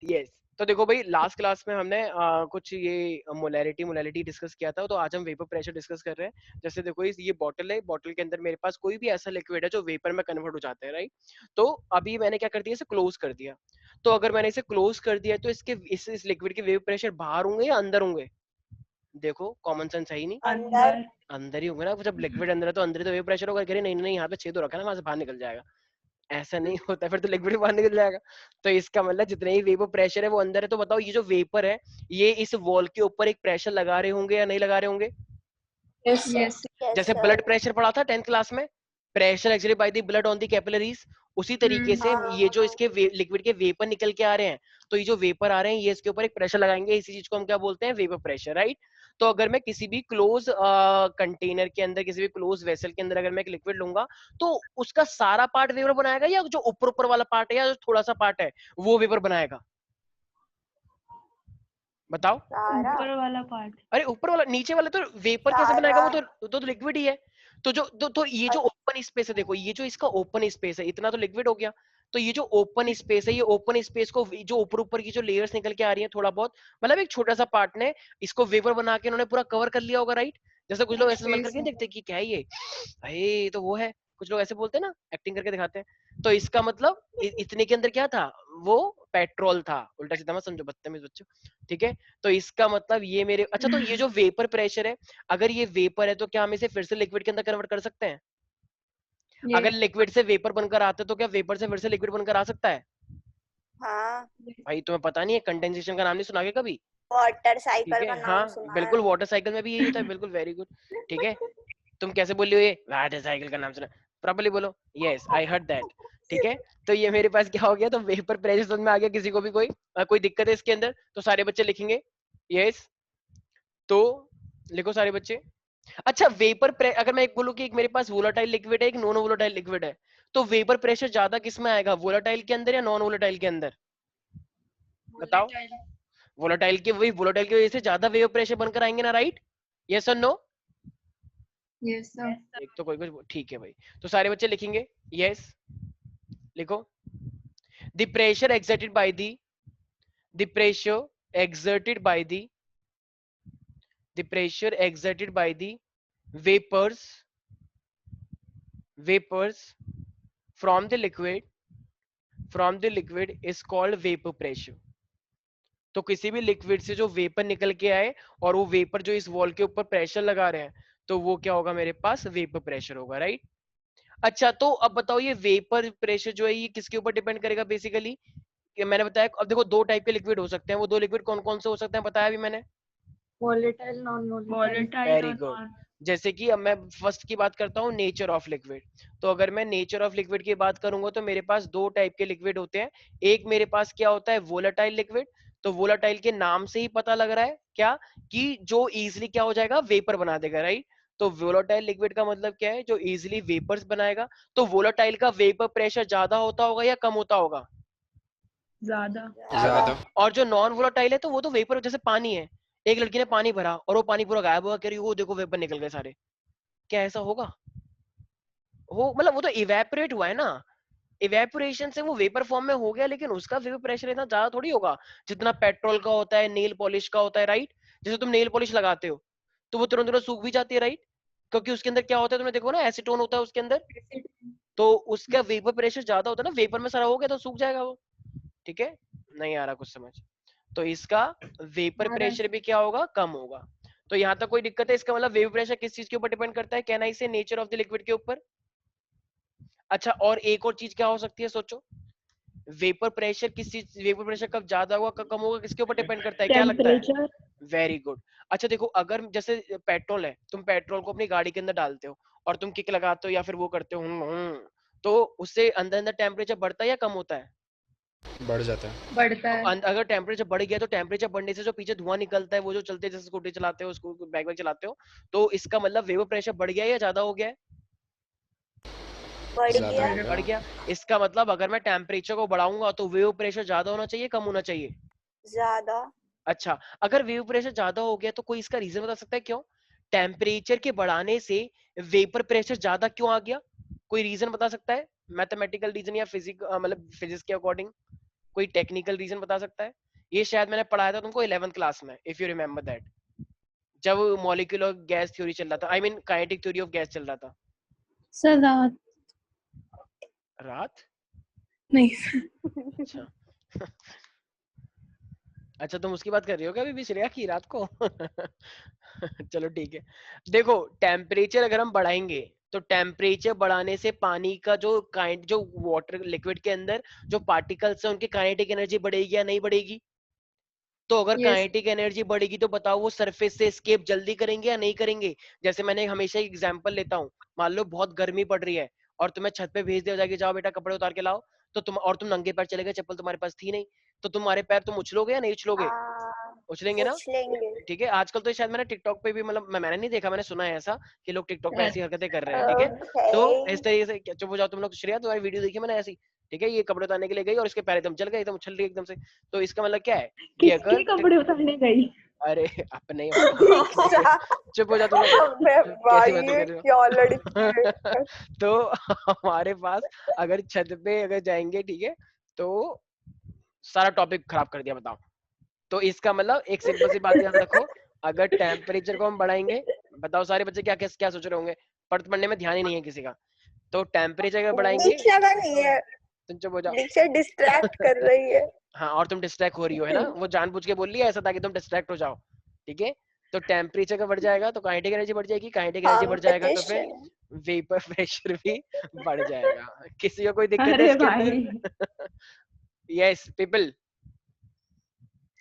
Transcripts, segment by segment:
Yes. तो देखो भाई, लास्ट क्लास में हमने कुछ ये मोलैरिटी डिस्कस किया था, तो आज हम वेपर प्रेशर डिस्कस कर रहे हैं। जैसे देखो ये बॉटल है, बॉटल के अंदर मेरे पास कोई भी ऐसा लिक्विड है जो वेपर में कन्वर्ट हो जाता है, राइट। तो अभी मैंने क्या कर दिया, इसे क्लोज कर दिया। तो अगर मैंने इसे क्लोज कर दिया तो इसके इस लिक्विड के वेपर प्रेशर बाहर होंगे या अंदर होंगे? देखो कॉमन सेंस है ही नहीं। अंदर। अंदर ही होंगे ना, जब लिक्विड अंदर है तो अंदर ही तो वेपर प्रेशर होगा। कह रहे नहीं नहीं, यहाँ पे छेद हो रखा है ना, वहां से बाहर निकल जाएगा। ऐसा नहीं होता, फिर तो लिक्विड बाहर निकल जाएगा। तो इसका मतलब जितने ही वेपर प्रेशर है वो अंदर है। तो बताओ ये जो वेपर है, ये इस वॉल के ऊपर एक प्रेशर लगा रहे होंगे या नहीं लगा रहे होंगे? यस यस जैसे ब्लड प्रेशर पढ़ा था 10th क्लास में, pressure exerted by the blood on the capillaries, उसी तरीके से ये जो इसके लिक्विड के वेपर निकल के आ रहे हैं, तो ये जो वेपर आ रहे हैं ये इसके ऊपर एक प्रेशर लगाएंगे, इसी चीज को हम क्या बोलते हैं, वेपर प्रेशर, राइट। तो अगर मैं किसी भी क्लोज कंटेनर के अंदर, किसी भी क्लोज वेसल के अंदर अगर मैं एक लिक्विड लूंगा, तो उसका सारा पार्ट वेपर बनाएगा या जो ऊपर ऊपर वाला पार्ट है या जो थोड़ा सा पार्ट है वो वेपर बनाएगा? बताओ। ऊपर वाला पार्ट। अरे ऊपर वाला, नीचे वाला तो वेपर कैसे बनाएगा, वो तो लिक्विड ही है। तो जो तो ये जो ओपन स्पेस है, देखो ये जो इसका ओपन स्पेस है, इतना तो लिक्विड हो गया। तो ये जो ओपन स्पेस है, ये ओपन स्पेस को जो ऊपर ऊपर की जो लेयर्स निकल के आ रही है थोड़ा बहुत, मतलब एक छोटा सा पार्ट ने इसको वेपर बना के उन्होंने पूरा कवर कर लिया होगा, राइट। जैसे कुछ लोग ऐसे मन करके नहीं देखते कि क्या है ये, भाई तो वो है, कुछ लोग ऐसे बोलते हैं ना, एक्टिंग करके दिखाते हैं। तो इसका मतलब इतने के अंदर क्या था, वो पेट्रोल था। उल्टा सीधा मत समझो बदतमीज बच्चों, ठीक है। तो इसका मतलब ये मेरे, अच्छा तो ये जो वेपर प्रेशर है, अगर ये वेपर है तो क्या हम इसे फिर से लिक्विड के अंदर कन्वर्ट कर सकते हैं? अगर लिक्विड से वेपर बनकर आता है तो क्या वेपर से फिर से लिक्विड बनकर आ सकता है? हाँ, भाई तुम्हें पता नहीं है, कंडेंसेशन का नाम नहीं सुना के कभी? वाटर ठीक साइकिल है, का नाम हाँ सुना है। बिल्कुल, वाटर साइकिल में भी यही होता है, बिल्कुल, वेरी गुड। ठीक है, तुम कैसे बोल रही हो, ये वाटर साइकिल का नाम सुना? प्रॉपर्ली बोलो, यस आई हर्ड दैट। ठीक है, तो ये मेरे पास क्या हो गया, तो वेपर प्रेशर समझ में आ गया किसी को भी? कोई दिक्कत है इसके अंदर? तो सारे बच्चे लिखेंगे यस। तो लिखो सारे बच्चे। अच्छा वेपर अगर मैं एक बोलूं कि एक मेरे पास वोलाटाइल लिक्विड है, एक नॉन वोलाटाइल लिक्विड है, तो वेपर प्रेशर ज्यादा किस में आएगा, वोलाटाइल के अंदर या नॉन वोलाटाइल के अंदर? बताओ। वोलाटाइल के, वही वोलाटाइल की वजह से ज्यादा वेपर प्रेशर बनकर आएंगे ना, राइट? यस और नो? Yes sir. एक तो कोई कुछ, ठीक है भाई। तो सारे बच्चे लिखेंगे यस, लिखो। The pressure exerted by the pressure exerted by the pressure exerted by the vapors from the liquid is called vapor pressure। तो किसी भी लिक्विड से जो वेपर निकल के आए और वो वेपर जो इस वॉल के ऊपर प्रेशर लगा रहे हैं, तो वो क्या होगा मेरे पास, वेपर प्रेशर होगा, राइट। अच्छा तो अब बताओ ये वेपर प्रेशर जो है ये किसके ऊपर डिपेंड करेगा बेसिकली? मैंने बताया, अब देखो दो टाइप के लिक्विड हो सकते हैं, वो दो लिक्विड कौन कौन से हो सकते हैं बताया अभी मैंने? Volatile non volatile. Very good. जैसे कि अब मैं फर्स्ट की बात करता हूँ, नेचर ऑफ लिक्विड। तो अगर मैं नेचर ऑफ लिक्विड की बात करूंगा तो मेरे पास दो टाइप के लिक्विड होते हैं। एक मेरे पास क्या होता है, वोलाटाइल लिक्विड। तो वोलाटाइल के नाम से ही पता लग रहा है क्या, कि जो इजिली क्या हो जाएगा, वेपर बना देगा, राइट। तो वोलाटाइल लिक्विड का मतलब क्या है, जो इजिली वेपर्स बनाएगा। तो वोलाटाइल का वेपर प्रेशर ज्यादा होता होगा या कम होता होगा? ज्यादा। और जो नॉन वोलाटाइल है तो वो तो वेपर, जैसे पानी है, एक लड़की ने पानी भरा और वो पानी पूरा गायब हुआ, कह रही वो देखो वेपर निकल गए सारे, क्या ऐसा होगा? हो मतलब वो तो इवेपोरेट हुआ है ना, इवेपोरेशन से वो वेपर फॉर्म में हो गया, लेकिन उसका वेपर प्रेशर इतना ज्यादा थोड़ी होगा जितना पेट्रोल का होता है, नेल पॉलिश का होता है, राइट। जैसे तुम नेल पॉलिश लगाते हो तो वो तुरंत तुरंत सूख भी जाती है, राइट, क्योंकि उसके अंदर क्या होता है, तुमने देखो ना, एसीटोन होता है उसके अंदर। तो उसका वेपर प्रेशर ज्यादा होता है ना, वेपर में सारा हो गया तो सूख जाएगा वो। ठीक है, नहीं आ रहा कुछ समझ? तो इसका वेपर प्रेशर भी क्या होगा, कम होगा। तो यहां तक कोई दिक्कत है? इसका मतलब वेपर प्रेशर किस चीज के ऊपर डिपेंड करता है, कहना इसे नेचर ऑफ द लिक्विड के ऊपर। अच्छा और एक और चीज क्या हो सकती है, सोचो। वेपर प्रेशर किस चीज, वेपर प्रेशर कब ज्यादा होगा कब कम होगा, किसके ऊपर डिपेंड करता है, क्या लगता है? Very good. अच्छा देखो, अगर जैसे पेट्रोल है, तुम पेट्रोल को अपनी गाड़ी के अंदर डालते हो और तुम किक लगाते हो या फिर वो करते हो, तो उससे अंदर अंदर टेम्परेचर बढ़ता है या कम होता है? बढ़ जाता है। बढ़ता है। अगर टेम्परेचर बढ़ गया तो टेम्परेचर बढ़ने से जो पीछे धुआं निकलता है, वो जो चलते हैं, जैसे स्कूटी चलाते हो, बैग वैग चलाते हो, तो इसका मतलब वेपर प्रेशर बढ़ गया या ज्यादा हो गया है? बढ़ गया। इसका मतलब अगर मैं टेम्परेचर को बढ़ाऊंगा तो वेपर प्रेशर ज्यादा होना चाहिए, कम होना चाहिए? ज्यादा। अच्छा, अगर वेपर प्रेशर ज्यादा हो गया तो कोई इसका रीजन बता सकता है क्यों टेम्परेचर के बढ़ाने से वेपर प्रेशर ज्यादा क्यों आ गया? कोई रीजन बता सकता है, मैथमेटिकल रीजन या फिजिक मतलब फिजिक्स के अकॉर्डिंग कोई टेक्निकल रीजन बता सकता है? ये शायद मैंने पढ़ाया था तुमको 11th क्लास में, इफ यू रिमेम्बर दैट, जब मॉलिक्यूलर गैस थ्योरी चल रहा था, I mean kinetic theory of gas चल रहा था। सर रात रात? नहीं अच्छा अच्छा तुम उसकी बात कर रही हो क्या अभी भी, श्रेया की रात को? चलो ठीक है। देखो टेम्परेचर अगर हम बढ़ाएंगे तो टेम्परेचर बढ़ाने से पानी का जो वाटर लिक्विड के अंदर जो पार्टिकल्स हैं उनकी काइनेटिक एनर्जी बढ़ेगी या नहीं बढ़ेगी? तो अगर Yes. काइनेटिक एनर्जी बढ़ेगी तो बताओ वो सरफेस से एस्केप जल्दी करेंगे या नहीं करेंगे? जैसे मैंने हमेशा एग्जांपल लेता हूँ, मान लो बहुत गर्मी पड़ रही है और तुम्हें छत पे भेज दिया जाएगी, जाओ बेटा कपड़े उतार के लाओ, तो तुम नंगे पैर चले गए, चप्पल तुम्हारे पास थी नहीं, तो तुम्हारे पैर तुम उछलोगे या नहीं उछलोगे? उछलेंगे ना? उछलेंगे। ठीक है, आजकल तो शायद मैंने टिकटॉक पे भी, मतलब मैंने नहीं देखा, मैंने सुना है ऐसा कि लोग टिकटॉक पे ऐसी हरकतें कर रहे हैं। ठीक है, तो इस तरीके से चुप हो जाओ तुम लोग। श्रेया तुम्हारी वीडियो देखी मैंने ऐसी, ठीक है, ये कपड़े उतारने के लिए गई और इसके पैर एकदम जल गए, एकदम उछल रही एकदम से। तो इसका मतलब क्या है कि अगर किसके कपड़े उतारने गई? अरे अपने चुप हो जा तुम लोग, कैसी बातें कर रहे क्या हो? लड़की है। तो हमारे पास अगर छत पे अगर जाएंगे, ठीक है, तो सारा टॉपिक खराब कर दिया, बताओ। तो इसका मतलब एक सिंपल सी बात याद रखो, अगर टेम्परेचर को हम बढ़ाएंगे, बताओ सारे बच्चे क्या क्या, क्या सोच रहे होंगे, पढ़ने में ध्यान ही नहीं है किसी का। तो टेम्परेचर अगर बढ़ाएंगे, दीक्षा का नहीं है, तुम चुप हो जाओ। दीक्षा डिस्ट्रैक्ट कर रही है। हाँ, और तुम डिस्ट्रैक्ट हो रही हो, है ना, वो जानबूझ के बोल रही है ऐसा ताकि तुम डिस्ट्रैक्ट हो जाओ। ठीक है, तो टेम्परेचर का बढ़ जाएगा तो काइनेटिक एनर्जी बढ़ जाएगी, काइनेटिक एनर्जी बढ़ जाएगा तो फिर कंपटीशन। वेपर प्रेशर भी बढ़ जाएगा। किसी को कोई दिक्कत है अरे इसके भाई अंदर? Yes people.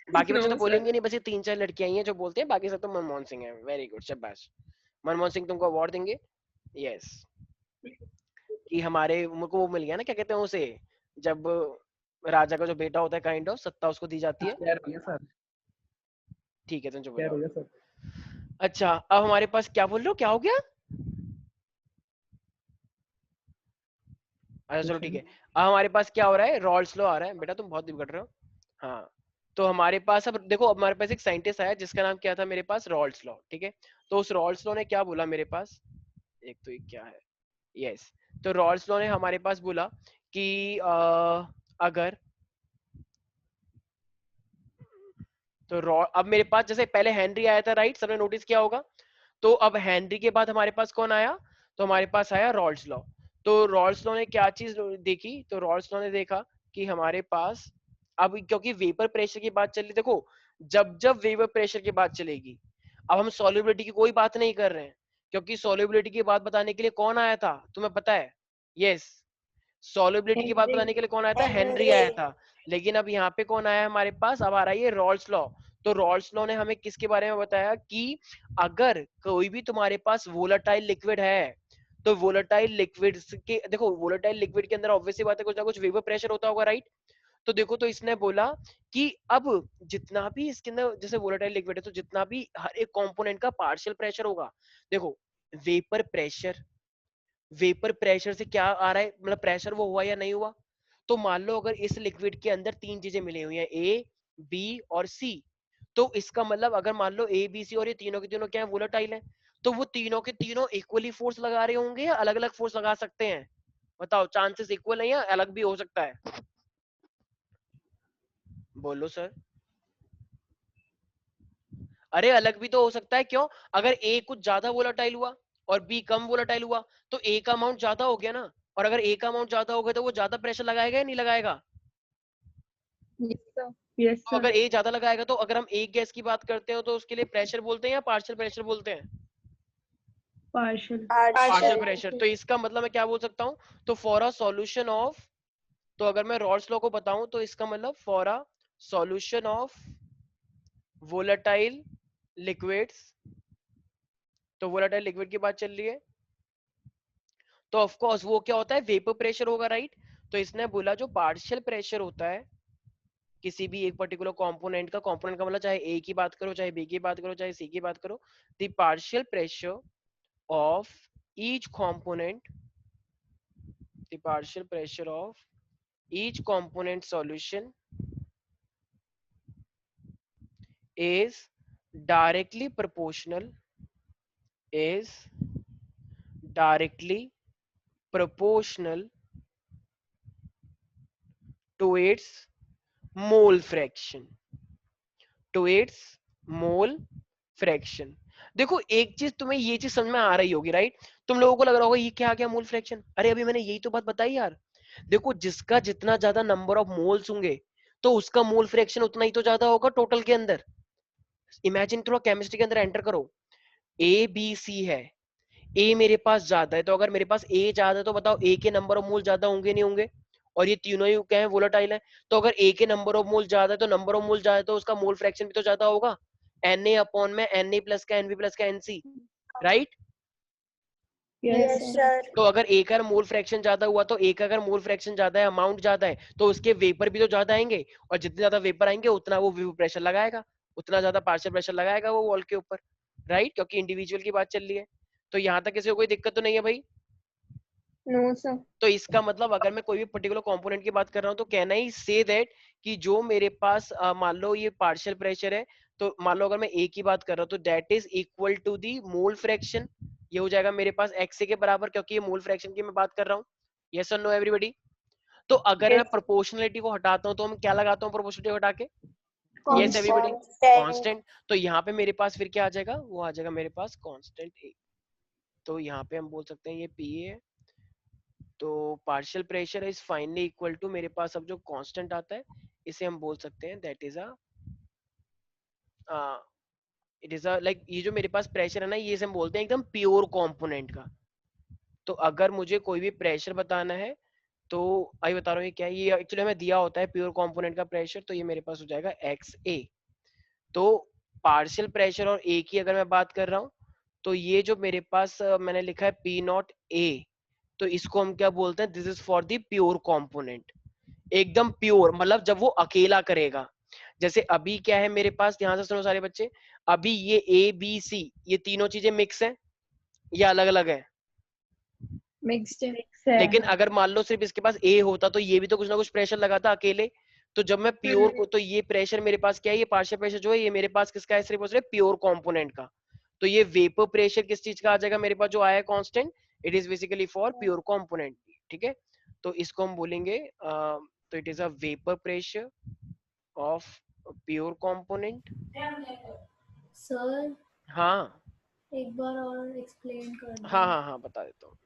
बाकी बच्चे तो No, बोलेंगे नहीं, बस ये 3-4 लड़कियां ही हैं जो बोलते हैं, बाकी सब तो मनमोहन सिंह है। वेरी गुड, शाबाश। मनमोहन सिंह तुमको अवार्ड देंगे। यस, कि हमारे उनको वो मिल गया ना, क्या कहते हैं उसे, जब राजा का जो बेटा होता है, काइंड ऑफ सत्ता उसको दी जाती है। यार हो गया सर, ठीक है, तुम चुप हो यार हो जाओ। गया सर। अच्छा, अब हमारे पास क्या बोल रहे हो, क्या हो गया? अच्छा चलो ठीक है, अब हमारे पास क्या हो रहा है, रॉल्स लॉ आ रहा है। बेटा तुम बहुत बिगड़ रहे हो। हाँ, तो हमारे पास अब देखो, अब हमारे पास एक साइंटिस्ट आया जिसका नाम क्या था मेरे पास, रॉल्स लॉ। ठीक है, तो उस रॉल्स लॉ ने क्या बोला मेरे पास, एक तो ये क्या है, यस, तो रॉल्स लॉ ने हमारे पास बोला कि अगर तो अब मेरे पास जैसे पहले हेनरी आया था, राइट, सबने नोटिस किया होगा। तो अब हेनरी के बाद हमारे पास कौन आया, तो हमारे पास आया रॉल्स लॉ। तो रॉल्स लॉ ने क्या चीज देखी, तो रॉल्स लॉ ने देखा कि हमारे पास अब, क्योंकि वेपर प्रेशर की बात चली, देखो जब जब वेपर प्रेशर की बात चलेगी, अब हम सॉल्युबिलिटी की कोई बात नहीं कर रहे हैं, क्योंकि सॉल्युबिलिटी की बात बताने के लिए कौन आया था तुम्हें पता है? यस, सॉल्युबिलिटी की बात बताने के लिए कौन आया था, हेनरी आया था। लेकिन अब यहाँ पे कौन आया हमारे पास, अब आ रहा है ये रॉल्स लॉ। तो रॉल्स लॉ ने हमें किसके बारे में बताया कि अगर कोई भी तुम्हारे पास वोलेटाइल लिक्विड है, तो वोलेटाइल लिक्विड के, देखो वोलेटाइल लिक्विड के अंदर ऑब्वियसली बात है कुछ ना कुछ वेपर प्रेशर होता होगा, राइट। तो देखो, तो इसने बोला कि अब जितना भी इसके अंदर जैसे वोलेटाइल लिक्विड है, तो जितना भी हर एक कंपोनेंट का पार्शियल प्रेशर होगा, देखो वेपर प्रेशर से क्या आ रहा है, मतलब प्रेशर वो हुआ या नहीं हुआ। तो मान लो अगर इस लिक्विड के अंदर 3 चीजें मिली हुई हैं, ए बी और सी, तो इसका मतलब अगर मान लो ए बी सी और ये तीनों के तीनों क्या है, वोलेटाइल है, तो वो तीनों के तीनों इक्वली फोर्स लगा रहे होंगे या अलग अलग फोर्स लगा सकते हैं? बताओ, चांसेस इक्वल है या अलग भी हो सकता है? बोलो सर। अरे अलग भी तो हो सकता है, क्यों? अगर ए कुछ ज्यादा वोलेटाइल हुआ और बी कम वोलेटाइल हुआ, तो ए का अमाउंट ज्यादा हो गया ना, और अगर ए का अमाउंट ज्यादा हो गया तो वो ज्यादा प्रेशर लगाएगा या नहीं लगाएगा? Yes, sir. Yes, तो sir. अगर ए ज्यादा लगाएगा, तो अगर हम एक गैस की बात करते हो तो उसके लिए प्रेशर बोलते हैं या पार्शियल प्रेशर बोलते हैं? Partial. Partial pressure. तो इसका मतलब मैं क्या बोल सकता हूँ, तो फॉर अ सॉल्यूशन ऑफ, तो अगर मैं रॉल्स लॉ को बताऊं तो इसका मतलब for a solution of volatile liquids, तो वोलेटाइल लिक्विड की बात चल रही है, तो ऑफ कोर्स वो क्या होता है, वेपर प्रेशर होगा, राइट। तो इसने बोला जो पार्शियल प्रेशर होता है किसी भी एक पर्टिकुलर कंपोनेंट का मतलब चाहे ए की बात करो, चाहे बी की बात करो, चाहे सी की बात करो, the partial pressure of each component, the partial pressure of each component solution is directly proportional, is directly proportional to its mole fraction, to its mole fraction. देखो एक चीज तुम्हें ये चीज समझ में आ रही होगी, राइट? तुम लोगों को लग रहा होगा ये क्या आ गया मोल फ्रैक्शन, अरे अभी मैंने यही तो बात बताई यार। देखो जिसका जितना ज्यादा नंबर ऑफ मोल्स होंगे तो उसका मोल फ्रैक्शन उतना ही तो ज्यादा होगा टोटल के अंदर। इमेजिन थोड़ा केमिस्ट्री के अंदर एंटर करो, ए बी सी है, ए मेरे पास ज्यादा है, तो अगर मेरे पास ए ज्यादा है तो बताओ ए के नंबर ऑफ मोल ज्यादा होंगे नहीं होंगे? और ये तीनों ही क्या है, वोलेटाइल है। तो अगर ए के नंबर ऑफ मोल ज्यादा है तो नंबर ऑफ मोल ज्यादा है तो उसका मोल फ्रैक्शन भी तो ज्यादा होगा, Na अपॉन में Na प्लस का Nb प्लस का Nc, right? Yes, yes sir. Sir. तो अगर ए का मोल फ्रैक्शन ज्यादा हुआ तो ए का अगर मोल फ्रैक्शन ज्यादा है, अमाउंट ज्यादा है, तो उसके वेपर भी तो ज्यादा आएंगे, और जितने ज्यादा वेपर आएंगे उतना वो वेपर प्रेशर लगाएगा, उतना ज्यादा पार्शियल प्रेशर लगाएगा वो वॉल के ऊपर, राइट? क्योंकि इंडिविजुअल की बात चल रही है। तो यहाँ तक किसी को कोई दिक्कत तो नहीं है भाई? No sir. तो इसका मतलब अगर मैं कोई भी पर्टिकुलर कंपोनेंट की बात कर रहा हूँ तो कैन आई से दैट कि जो मेरे पास मान लो ये पार्शियल प्रेशर है, तो मान लो अगर मैं ए की बात कर रहा हूँ तो that is equal to the mole fraction, ये हो जाएगा मेरे पास एक्स के बराबर, क्योंकि ये मोल फ्रैक्शन की मैं बात कर रहा हूँ। यस और नो एवरीबॉडी? तो अगर मैं Yes. प्रोपोर्शनलिटी को हटाता हूँ तो हम क्या लगाता हूँ प्रोपोर्शनलिटी को हटा के? Yes everybody? कांस्टेंट। कांस्टेंट। तो यहाँ पे मेरे पास फिर क्या आ जाएगा, वो आ जाएगा मेरे पास कांस्टेंट ए। तो यहाँ पे हम बोल सकते हैं ये पी है, तो partial pressure is finally equal to मेरे पास अब जो कांस्टेंट आता है इसे हम बोल सकते हैं that is a it is a like ये जो मेरे पास प्रेशर है ना ये हम बोलते हैं एकदम प्योर कंपोनेंट का। तो अगर मुझे कोई भी प्रेशर बताना है तो आई बता रहा हूँ ये क्या है, ये एक्चुअली हमें दिया होता है प्योर कंपोनेंट का प्रेशर, तो ये मेरे पास हो जाएगा एक्स ए। तो पार्शियल प्रेशर और ए की अगर मैं बात कर रहा हूँ तो ये जो मेरे पास मैंने लिखा है पी नॉट ए, तो इसको हम क्या बोलते हैं, this is for the pure component, एकदम प्योर, मतलब जब वो अकेला करेगा। जैसे अभी क्या है मेरे पास, ध्यान से सुनो सारे बच्चे, अभी ये ए बी सी ये तीनों चीजें मिक्स हैं या अलग अलग है? Mixed है. लेकिन अगर मान लो सिर्फ इसके पास ए होता तो ये भी तो कुछ ना कुछ प्रेशर लगाता अकेले। तो जब मैं प्योर को, तो ये प्रेशर मेरे पास क्या है, ये पार्शियल प्रेशर जो है ये मेरे पास किसका है, सिर्फ और सिर्फ प्योर कंपोनेंट का। तो ये वेपर प्रेशर किस चीज का आ जाएगा मेरे पास जो आया है constant, it is basically for pure component, ठीक है? तो इसको हम बोलेंगे तो it is a vapour pressure of pure component. Sir हाँ एक बार और एक्सप्लेन कर दो। हाँ हाँ हाँ बता देता हूँ।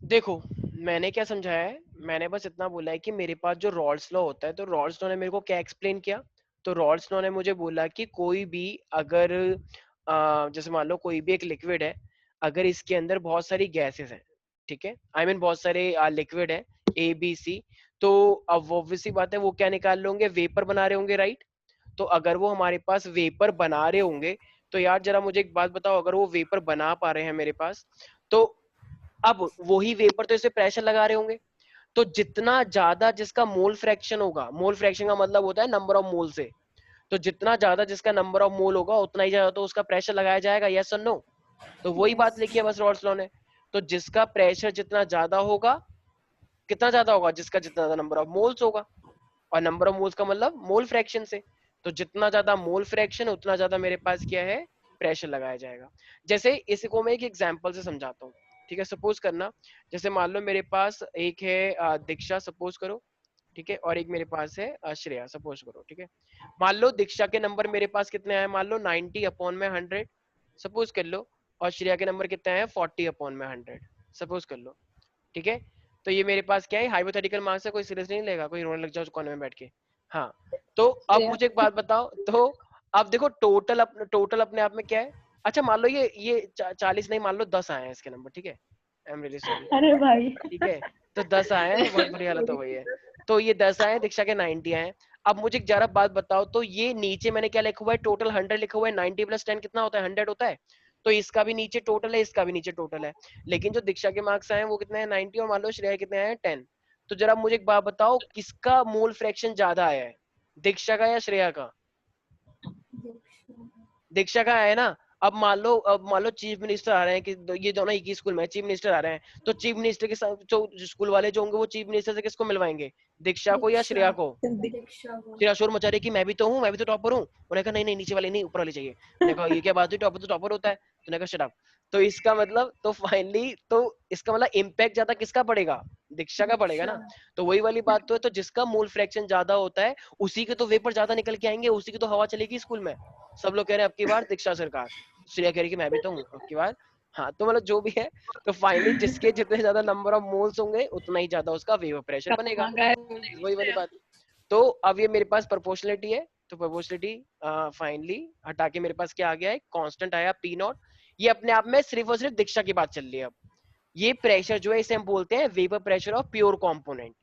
देखो मैंने क्या समझाया है, मैंने बस इतना बोला है कि मेरे पास जो रॉल्स लॉ होता है, तो रॉल्स लॉ ने मेरे को क्या एक्सप्लेन किया, तो रॉल्स लॉ ने मुझे बोला कि कोई भी अगर जैसे मान लो कोई भी एक लिक्विड है, अगर इसके अंदर बहुत सारी गैसेस हैं, ठीक है, आई मीन बहुत सारे लिक्विड है ए बी सी, तो अब ऑब्वियसली बात है वो क्या निकाल रहे होंगे, वेपर बना रहे होंगे, राइट? तो अगर वो हमारे पास वेपर बना रहे होंगे तो यार जरा मुझे एक बात बताओ, अगर वो वेपर बना पा रहे हैं मेरे पास, तो अब वही वेपर तो इसे प्रेशर लगा रहे होंगे, तो जितना ज्यादा जिसका मोल फ्रैक्शन होगा, मोल फ्रैक्शन का मतलब होता है नंबर ऑफ मोल से, तो जितना ज्यादा जिसका नंबर ऑफ मोल होगा उतना ही ज्यादा तो उसका प्रेशर लगाया जाएगा, यस और नो? तो वही बात लिखी है बस रॉल्स लॉ ने। तो जिसका प्रेशर जितना ज्यादा होगा, कितना ज्यादा होगा, जिसका जितना ज्यादा नंबर ऑफ मोल्स होगा, और नंबर ऑफ मोल्स का मतलब मोल फ्रैक्शन से, तो जितना ज्यादा मोल फ्रैक्शन उतना ज्यादा मेरे पास क्या है, प्रेशर लगाया जाएगा। जैसे इसको मैं एक एग्जांपल से समझाता हूँ, ठीक है? सपोज करना, जैसे मान लो मेरे पास एक है दीक्षा, सपोज करो, ठीक है, और एक मेरे पास है श्रेया, सपोज करो, ठीक है? मान लो दीक्षा के नंबर मेरे पास कितने आए, मान लो 90 अपॉन में 100 सपोज कर लो, और श्रेया के नंबर कितने हैं 40 अपॉन में 100 सपोज कर लो, ठीक है? तो ये मेरे पास क्या है, हाइपोथेटिकल मार्क्स है, कोई सीरियस नहीं लेगा, कोई रोने लग जाओ कोने में बैठ के। हाँ, तो अब Yeah. मुझे एक बात बताओ, तो अब देखो टोटल अपने आप में क्या है, अच्छा मान लो ये 40 नहीं, मान लो 10 आए हैं इसके नंबर, ठीक है? आई एम रियली सॉरी, अरे भाई. ठीक है? तो 10 आए हैं, बहुत बुरी हालत हो गई है। तो ये 10 आए हैं, दीक्षा के 90 आए हैं। अब मुझे एक जरा बात बताओ, तो ये नीचे मैंने क्या लिखा हुआ है, टोटल 100 लिखा हुआ है, 90 प्लस 10 कितना होता है, 100 होता है। तो इसका भी नीचे टोटल है, इसका भी नीचे टोटल है, लेकिन जो दीक्षा के मार्क्स आए हैं वो कितने हैं 90, और मान लो श्रेया कितने आए हैं 10। तो जरा मुझे एक बात बताओ, किसका मोल फ्रैक्शन ज्यादा आया है, दीक्षा का या श्रेया का? दीक्षा का आया है ना। अब मान लो चीफ मिनिस्टर आ रहे हैं, कि ये दोनों एक ही स्कूल में चीफ मिनिस्टर आ रहे हैं, तो चीफ मिनिस्टर के साथ जो स्कूल वाले जो होंगे वो चीफ मिनिस्टर से किसको मिलवाएंगे, दीक्षा को या श्रेया को? दीक्षा को। श्रेया शोर मचा रही कि मैं भी तो हूँ, मैं भी तो टॉपर हूँ। उन्होंने कहा नहीं नहीं नीचे वाले नहीं, ऊपर वाले चाहिए। मैंने कहा ये क्या बात हुई, टॉपर तो टॉपर होता है। तो उन्होंने कहा शट अप। तो इसका मतलब, तो फाइनली तो इसका मतलब इम्पैक्ट ज्यादा किसका पड़ेगा, दीक्षा का पड़ेगा ना। तो वही वाली बात तो है, तो जिसका मोल फ्रैक्शन ज्यादा होता है उसी के तो वेपर ज्यादा निकल के आएंगे, उसी की तो हवा चलेगी स्कूल में। सब लोग कह रहे हैं अब की बार दीक्षा सरकार, श्रेया कह रही कि मैं भी तो हूँ अब की बार। हाँ तो मतलब जो भी है, तो फाइनली जिसके जितने ज्यादा नंबर ऑफ मोल्स होंगे उतना ही ज्यादा उसका वेपर प्रेशर बनेगा। वही वाली बात। तो अब ये मेरे पास प्रोपोर्शनलिटी है, तो प्रोपोर्शनलिटी फाइनली हटा के मेरे पास क्या आ गया है, कांस्टेंट आया पी नॉट। ये अपने आप में सिर्फ और सिर्फ दीक्षा की बात चल रही है। अब ये प्रेशर जो है इसे हम बोलते हैं vapour pressure of pure component.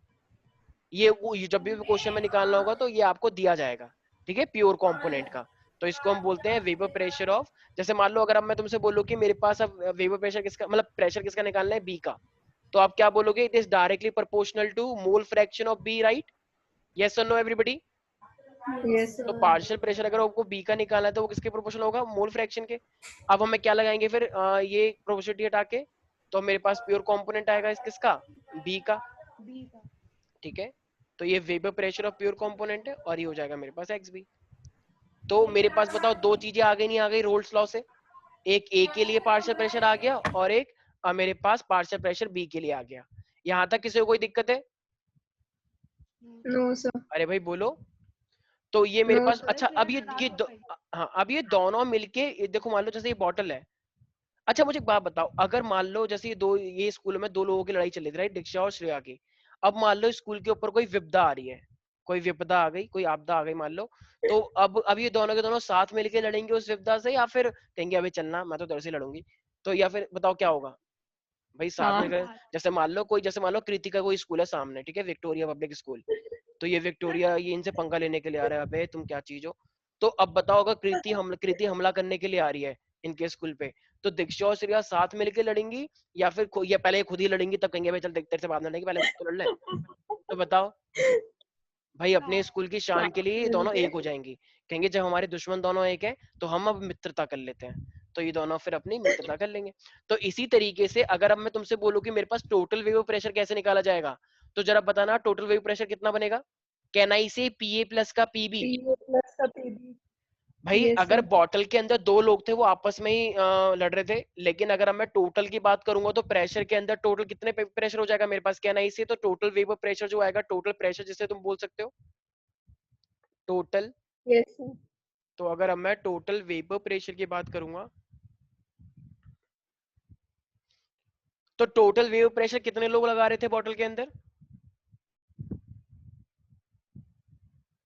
ये जब भी क्वेश्चन में निकालना होगा तो ये आपको दिया जाएगा, ठीक है, प्योर कंपोनेंट का। तो इसको हम बोलते हैं वेपर प्रेशर ऑफ, जैसे मान लो अगर अब मैं तुमसे बोलूं कि मेरे पास अब वेपर प्रेशर किसका, मतलब प्रेशर किसका निकालना है, बी का, तो आप क्या बोलोगे, it is directly proportional to mole fraction of B, right? Yes और नो एवरीबॉडी? Yes, तो पार्शियल प्रेशर अगर आपको बी का निकालना है तो वो किसके प्रोपोर्शनल होगा, मोल फ्रैक्शन के। अब हमें क्या लगाएंगे फिर ये प्रोपोर्शनलिटी हटा के, तो मेरे पास प्योर कंपोनेंट आएगा इस किसका, बी का, ठीक है। तो ये vapour pressure of pure component है और ये हो जाएगा मेरे पास एक्स बी। तो मेरे पास बताओ दो चीजें आ गई नहीं आ गई रोल्स लॉ से, एक ए के लिए पार्शियल प्रेशर आ गया और एक मेरे पास पार्शियल प्रेशर बी के लिए आ गया। यहां तक किसी को कोई दिक्कत है? No, sir. अरे भाई बोलो। तो ये मेरे No, पास sir. अच्छा, अब हाँ अब ये दोनों मिलके ये देखो, मान लो जैसे ये बॉटल है। अच्छा मुझे एक बात बताओ, अगर मान लो जैसे ये स्कूल में दो लोगों की लड़ाई चल रही थी, राइट, दीक्षा और श्रेया की। अब मान लो स्कूल के ऊपर कोई विपदा आ रही है, कोई विपदा आ गई, कोई आपदा आ गई मान लो, तो अब ये दोनों के दोनों साथ मिलके लड़ेंगे उस विपदा से, या फिर कहेंगे अभी चलना मैं तो तेरे से लड़ूंगी, तो या फिर बताओ क्या होगा भाई, साथ में जैसे मान लो कृतिका कोई स्कूल है सामने, ठीक है, विक्टोरिया पब्लिक स्कूल, तो ये विक्टोरिया ये इनसे पंगा लेने के लिए आ रहा है, अबे तुम क्या चीज हो। तो अब बताओ अगर कृति हमला करने के लिए आ रही है इनके स्कूल पे, तो दीक्षा और श्रेया साथ मिलके लड़ेंगी, या फिर या पहले खुद ही लड़ेंगी, तब कहेंगे भाई चल तेरे से बाद में लड़ेंगे, पहले तो लड़ ले। तो बताओ भाई, अपने स्कूल की शान के लिए ये दोनों एक हो जाएंगी, कहेंगे जब हमारे दुश्मन दोनों एक है तो हम अब मित्रता कर लेते हैं, तो ये दोनों फिर अपनी मित्रता कर लेंगे। तो इसी तरीके से अगर अब मैं तुमसे बोलूं कि मेरे पास टोटल वेव प्रेशर कैसे निकाला जाएगा, तो जरा बताना टोटल वेव प्रेशर कितना बनेगा, कैन आई से पीए प्लस का पीबी। PA plus का PB. भाई Yes, अगर sir. बॉटल के अंदर दो लोग थे वो आपस में ही लड़ रहे थे, लेकिन अगर अब मैं टोटल की बात करूंगा तो प्रेशर के अंदर टोटल कितने प्रेशर हो जाएगा मेरे पास, कैन आई से, तो टोटल वेव प्रेशर जो आएगा, टोटल प्रेशर जिसे तुम बोल सकते हो टोटल। Yes, sir. तो अगर अब मैं टोटल वेपर प्रेशर की बात करूंगा, तो टोटल वेव प्रेशर कितने लोग लगा रहे थे बॉटल के अंदर,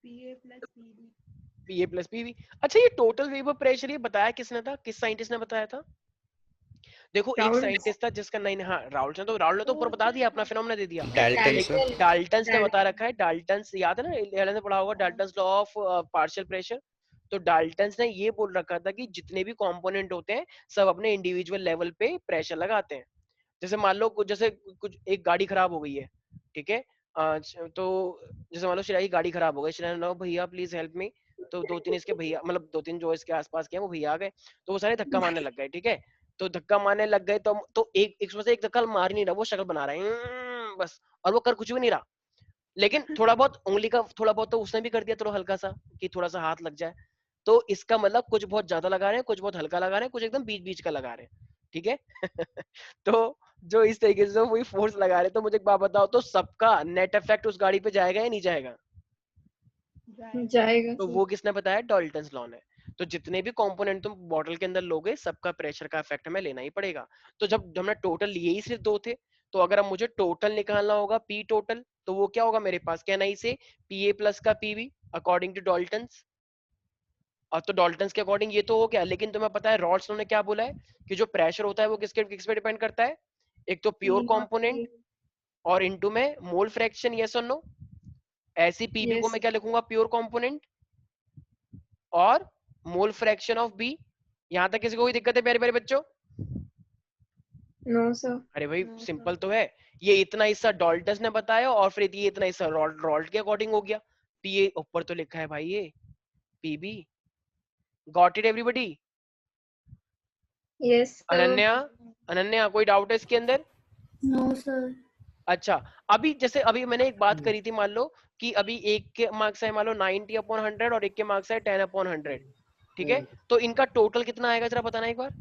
PA plus PB. पीए प्लस पीवी। अच्छा ये टोटल वेपर प्रेशर ये बताया किसने था, किस साइंटिस्ट ने बताया था? देखो एक Raoul. साइंटिस्ट था जिसका नहीं, हाँ राहुल ने तो ऊपर बता दिया, अपना फिनोमेना दे दिया। डाल्टन एक सर। डाल्टन्स ने बता रखा है, डाल्टन्स याद है ना, 11th में पढ़ा होगा, Dalton's law of partial pressure. तो डाल्टन्स ने ये बोल रखा था कि जितने भी कंपोनेंट होते हैं सब अपने इंडिविजुअल लेवल पे प्रेशर लगाते हैं। जैसे मान लो जैसे कुछ एक गाड़ी खराब हो गई है, ठीक है, तो जैसे मान लो श्रेया की गाड़ी खराब हो गई, श्रेया ने भैया प्लीज हेल्प मी, तो दो तीन इसके भैया, मतलब दो तीन जो इसके आसपास के हैं वो भैया आ गए, तो वो सारे धक्का मारने लग गए, ठीक है। तो धक्का मारने लग गए तो एक उसमें से एक धक्का मार ही नहीं रहा, वो शक्ल बना रहा है बस, और वो कर कुछ भी नहीं रहा, लेकिन थोड़ा बहुत उंगली का थोड़ा बहुत तो उसने भी कर दिया, थोड़ा हल्का सा कि थोड़ा सा हाथ लग जाए। तो इसका मतलब कुछ बहुत ज्यादा लगा रहे हैं, कुछ बहुत हल्का लगा रहे हैं, कुछ एकदम बीच बीच का लगा रहे हैं, ठीक है। तो जो इस तरीके से वही फोर्स लगा रहे हैं, तो मुझे एक बात बताओ, तो सबका नेट इफेक्ट उस गाड़ी पे जाएगा या नहीं जाएगा? जाएगा तो sir. वो किसने बताया, डाल्टन्स लॉ ने। तो जितने भी कंपोनेंट तुम बॉटल के अंदर लोगे सबका प्रेशर का इफेक्ट हमें लेना ही पड़ेगा। तो जब हमने टोटल लिए ही सिर्फ दो थे, तो अगर अब मुझे टोटल निकालना होगा पी टोटल, तो वो क्या होगा मेरे पास, कैन आई से पीए प्लस का पीवी अकॉर्डिंग टू डाल्टन्स। अब तो डाल्टन्स के अकॉर्डिंग ये तो हो गया, लेकिन तुम्हें पता है रॉल्स ने क्या बोला है कि जो प्रेशर होता है वो किस पे डिपेंड करता है, एक तो प्योर कंपोनेंट और इनटू में मोल फ्रैक्शन, यस और नो। ऐसी पीबी को Yes. मैं क्या लिखूंगा, प्योर कंपोनेंट और मोल फ्रैक्शन ऑफ बी। यहां तक किसी को कोई दिक्कत है प्यारे प्यारे बच्चों? No, sir. अरे भाई सिंपल तो है, ये इतना हिस्सा डाल्टन्स ने बताया और फिर ये इतना हिस्सा रॉल्ट के अकॉर्डिंग हो गया। पीए ऊपर तो लिखा है भाई ये PB, got it everybody? Yes, sir. Ananya कोई डाउट है इसके अंदर? No sir. अच्छा, अभी जैसे अभी मैंने एक बात करी थी, मान लो कि अभी एक के मार्क्स है मान लो 90/100 और एक के मार्क्स है 10/100, ठीक है, तो इनका टोटल कितना आएगा जरा बताना एक बार।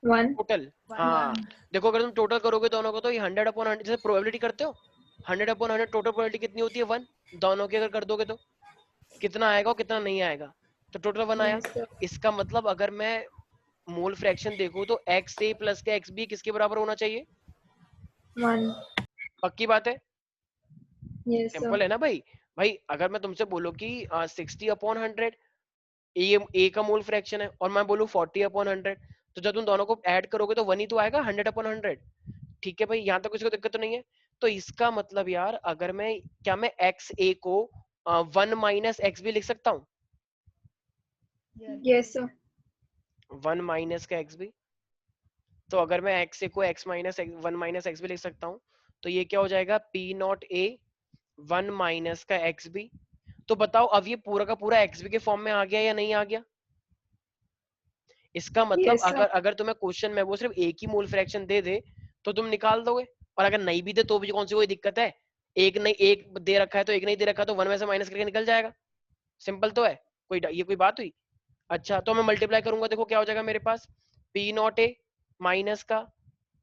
1. टोटल। हाँ देखो अगर तुम टोटल करोगे दोनों को तो ये 100/100 जैसे प्रोबेबिलिटी करते हो 100/100 टोटल प्रोबेबिलिटी कितनी होती है 1। दोनों की अगर कर दोगे तो कितना आएगा और कितना नहीं आएगा, तो टोटल 1 आया। Yes, sir. इसका मतलब अगर मैं मोल फ्रैक्शन देखूं तो एक्स ए प्लस के एक्स बी किसके बराबर होना चाहिए? 1. पक्की बात है, Yes, sir. सिंपल है ना भाई। भाई अगर मैं तुमसे बोलूं कि 60/100 ए का मोल फ्रैक्शन है और मैं बोलूं 40/100, तो जब तुम दोनों को ऐड करोगे तो 1 ही तो आएगा 100/100। ठीक है भाई, यहाँ तक किसी को दिक्कत तो नहीं है। तो इसका मतलब यार अगर मैं क्या मैं एक्स ए को 1 माइनस एक्स भी लिख सकता हूँ? Yes, sir. 1 माइनस का एक्स भी, तो अगर मैं एक्स ए को एक्स माइनस 1 माइनस एक्स भी लिख सकता हूँ तो ये क्या हो जाएगा पी नॉट ए 1 माइनस का एक्स बी। तो बताओ अब ये पूरा का पूरा एक्स बी के फॉर्म में आ गया या नहीं आ गया? इसका मतलब Yes, sir. अगर अगर तुम्हें क्वेश्चन में वो सिर्फ एक ही मोल फ्रैक्शन दे दे तो तुम निकाल दोगे, और अगर नहीं भी दे तो भी कौन सी कोई दिक्कत है? एक नहीं, एक दे रखा है तो एक नहीं दे रखा तो 1 में से माइनस करके निकल जाएगा। सिंपल तो है, ये कोई बात हुई? अच्छा तो मैं मल्टीप्लाई करूंगा, देखो क्या हो जाएगा मेरे पास पी नॉट ए माइनस का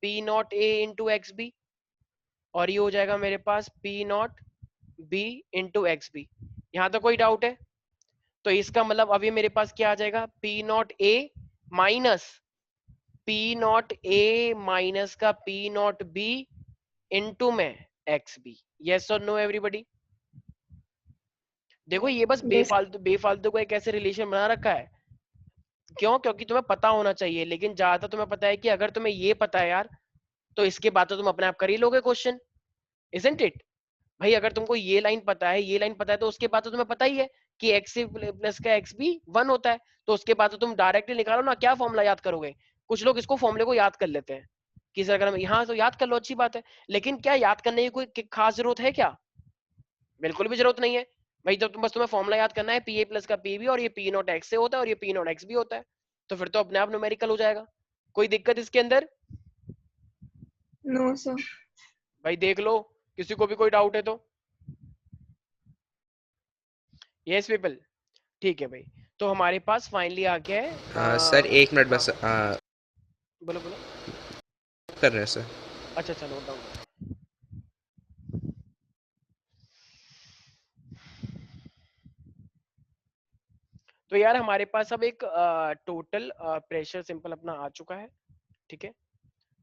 P not A into X B, और ये हो जाएगा मेरे पास P not B into X B. यहाँ तक कोई डाउट है? तो इसका मतलब अब ये मेरे पास क्या आ जाएगा P not A minus P not A minus का पी नॉट बी इंटू में एक्स बी। यस और नो एवरीबडी? देखो ये बस Yes. बेफालतू बेफालतू को एक ऐसे रिलेशन बना रखा है, क्यों? क्योंकि तुम्हें पता होना चाहिए, लेकिन ज्यादातर तुम्हें पता है कि अगर तुम्हें ये पता है यार तो इसके बाद तो तुम अपने आप कर ही लोगे क्वेश्चन, इजंट इट? भाई अगर तुमको ये लाइन पता है, ये लाइन पता है, तो उसके बाद तो तुम्हें पता ही है कि एक्स प्लस का एक्स बी 1 होता है, तो उसके बाद तो तुम डायरेक्टली निकालो ना, क्या फॉर्मूला याद करोगे? कुछ लोग इसको फॉर्मूले को याद कर लेते हैं कि सर अगर हम यहाँ तो याद कर लो अच्छी बात है, लेकिन क्या याद करने की कोई खास जरूरत है क्या? बिल्कुल भी जरूरत नहीं है भाई। जब बस तुम्हें फॉर्मूला याद करना है पी ए प्लस का पी बी, और ये पी नॉट एक्स से होता है और ये पी नॉट एक्स भी होता है, तो फिर तो अपने आप न्यूमेरिकल हो जाएगा। कोई दिक्कत इसके अंदर? No, sir. भाई देख लो, किसी को भी कोई डाउट है तो। यस पीपल, ठीक है भाई। तो हमारे पास फाइनली आ गया है सर 1 मिनट बस बोलो बोलो। कर रहे हैं सर। अच्छा अच्छा, नोट डाउन। तो यार हमारे पास अब एक टोटल प्रेशर सिंपल अपना आ चुका है, ठीक है।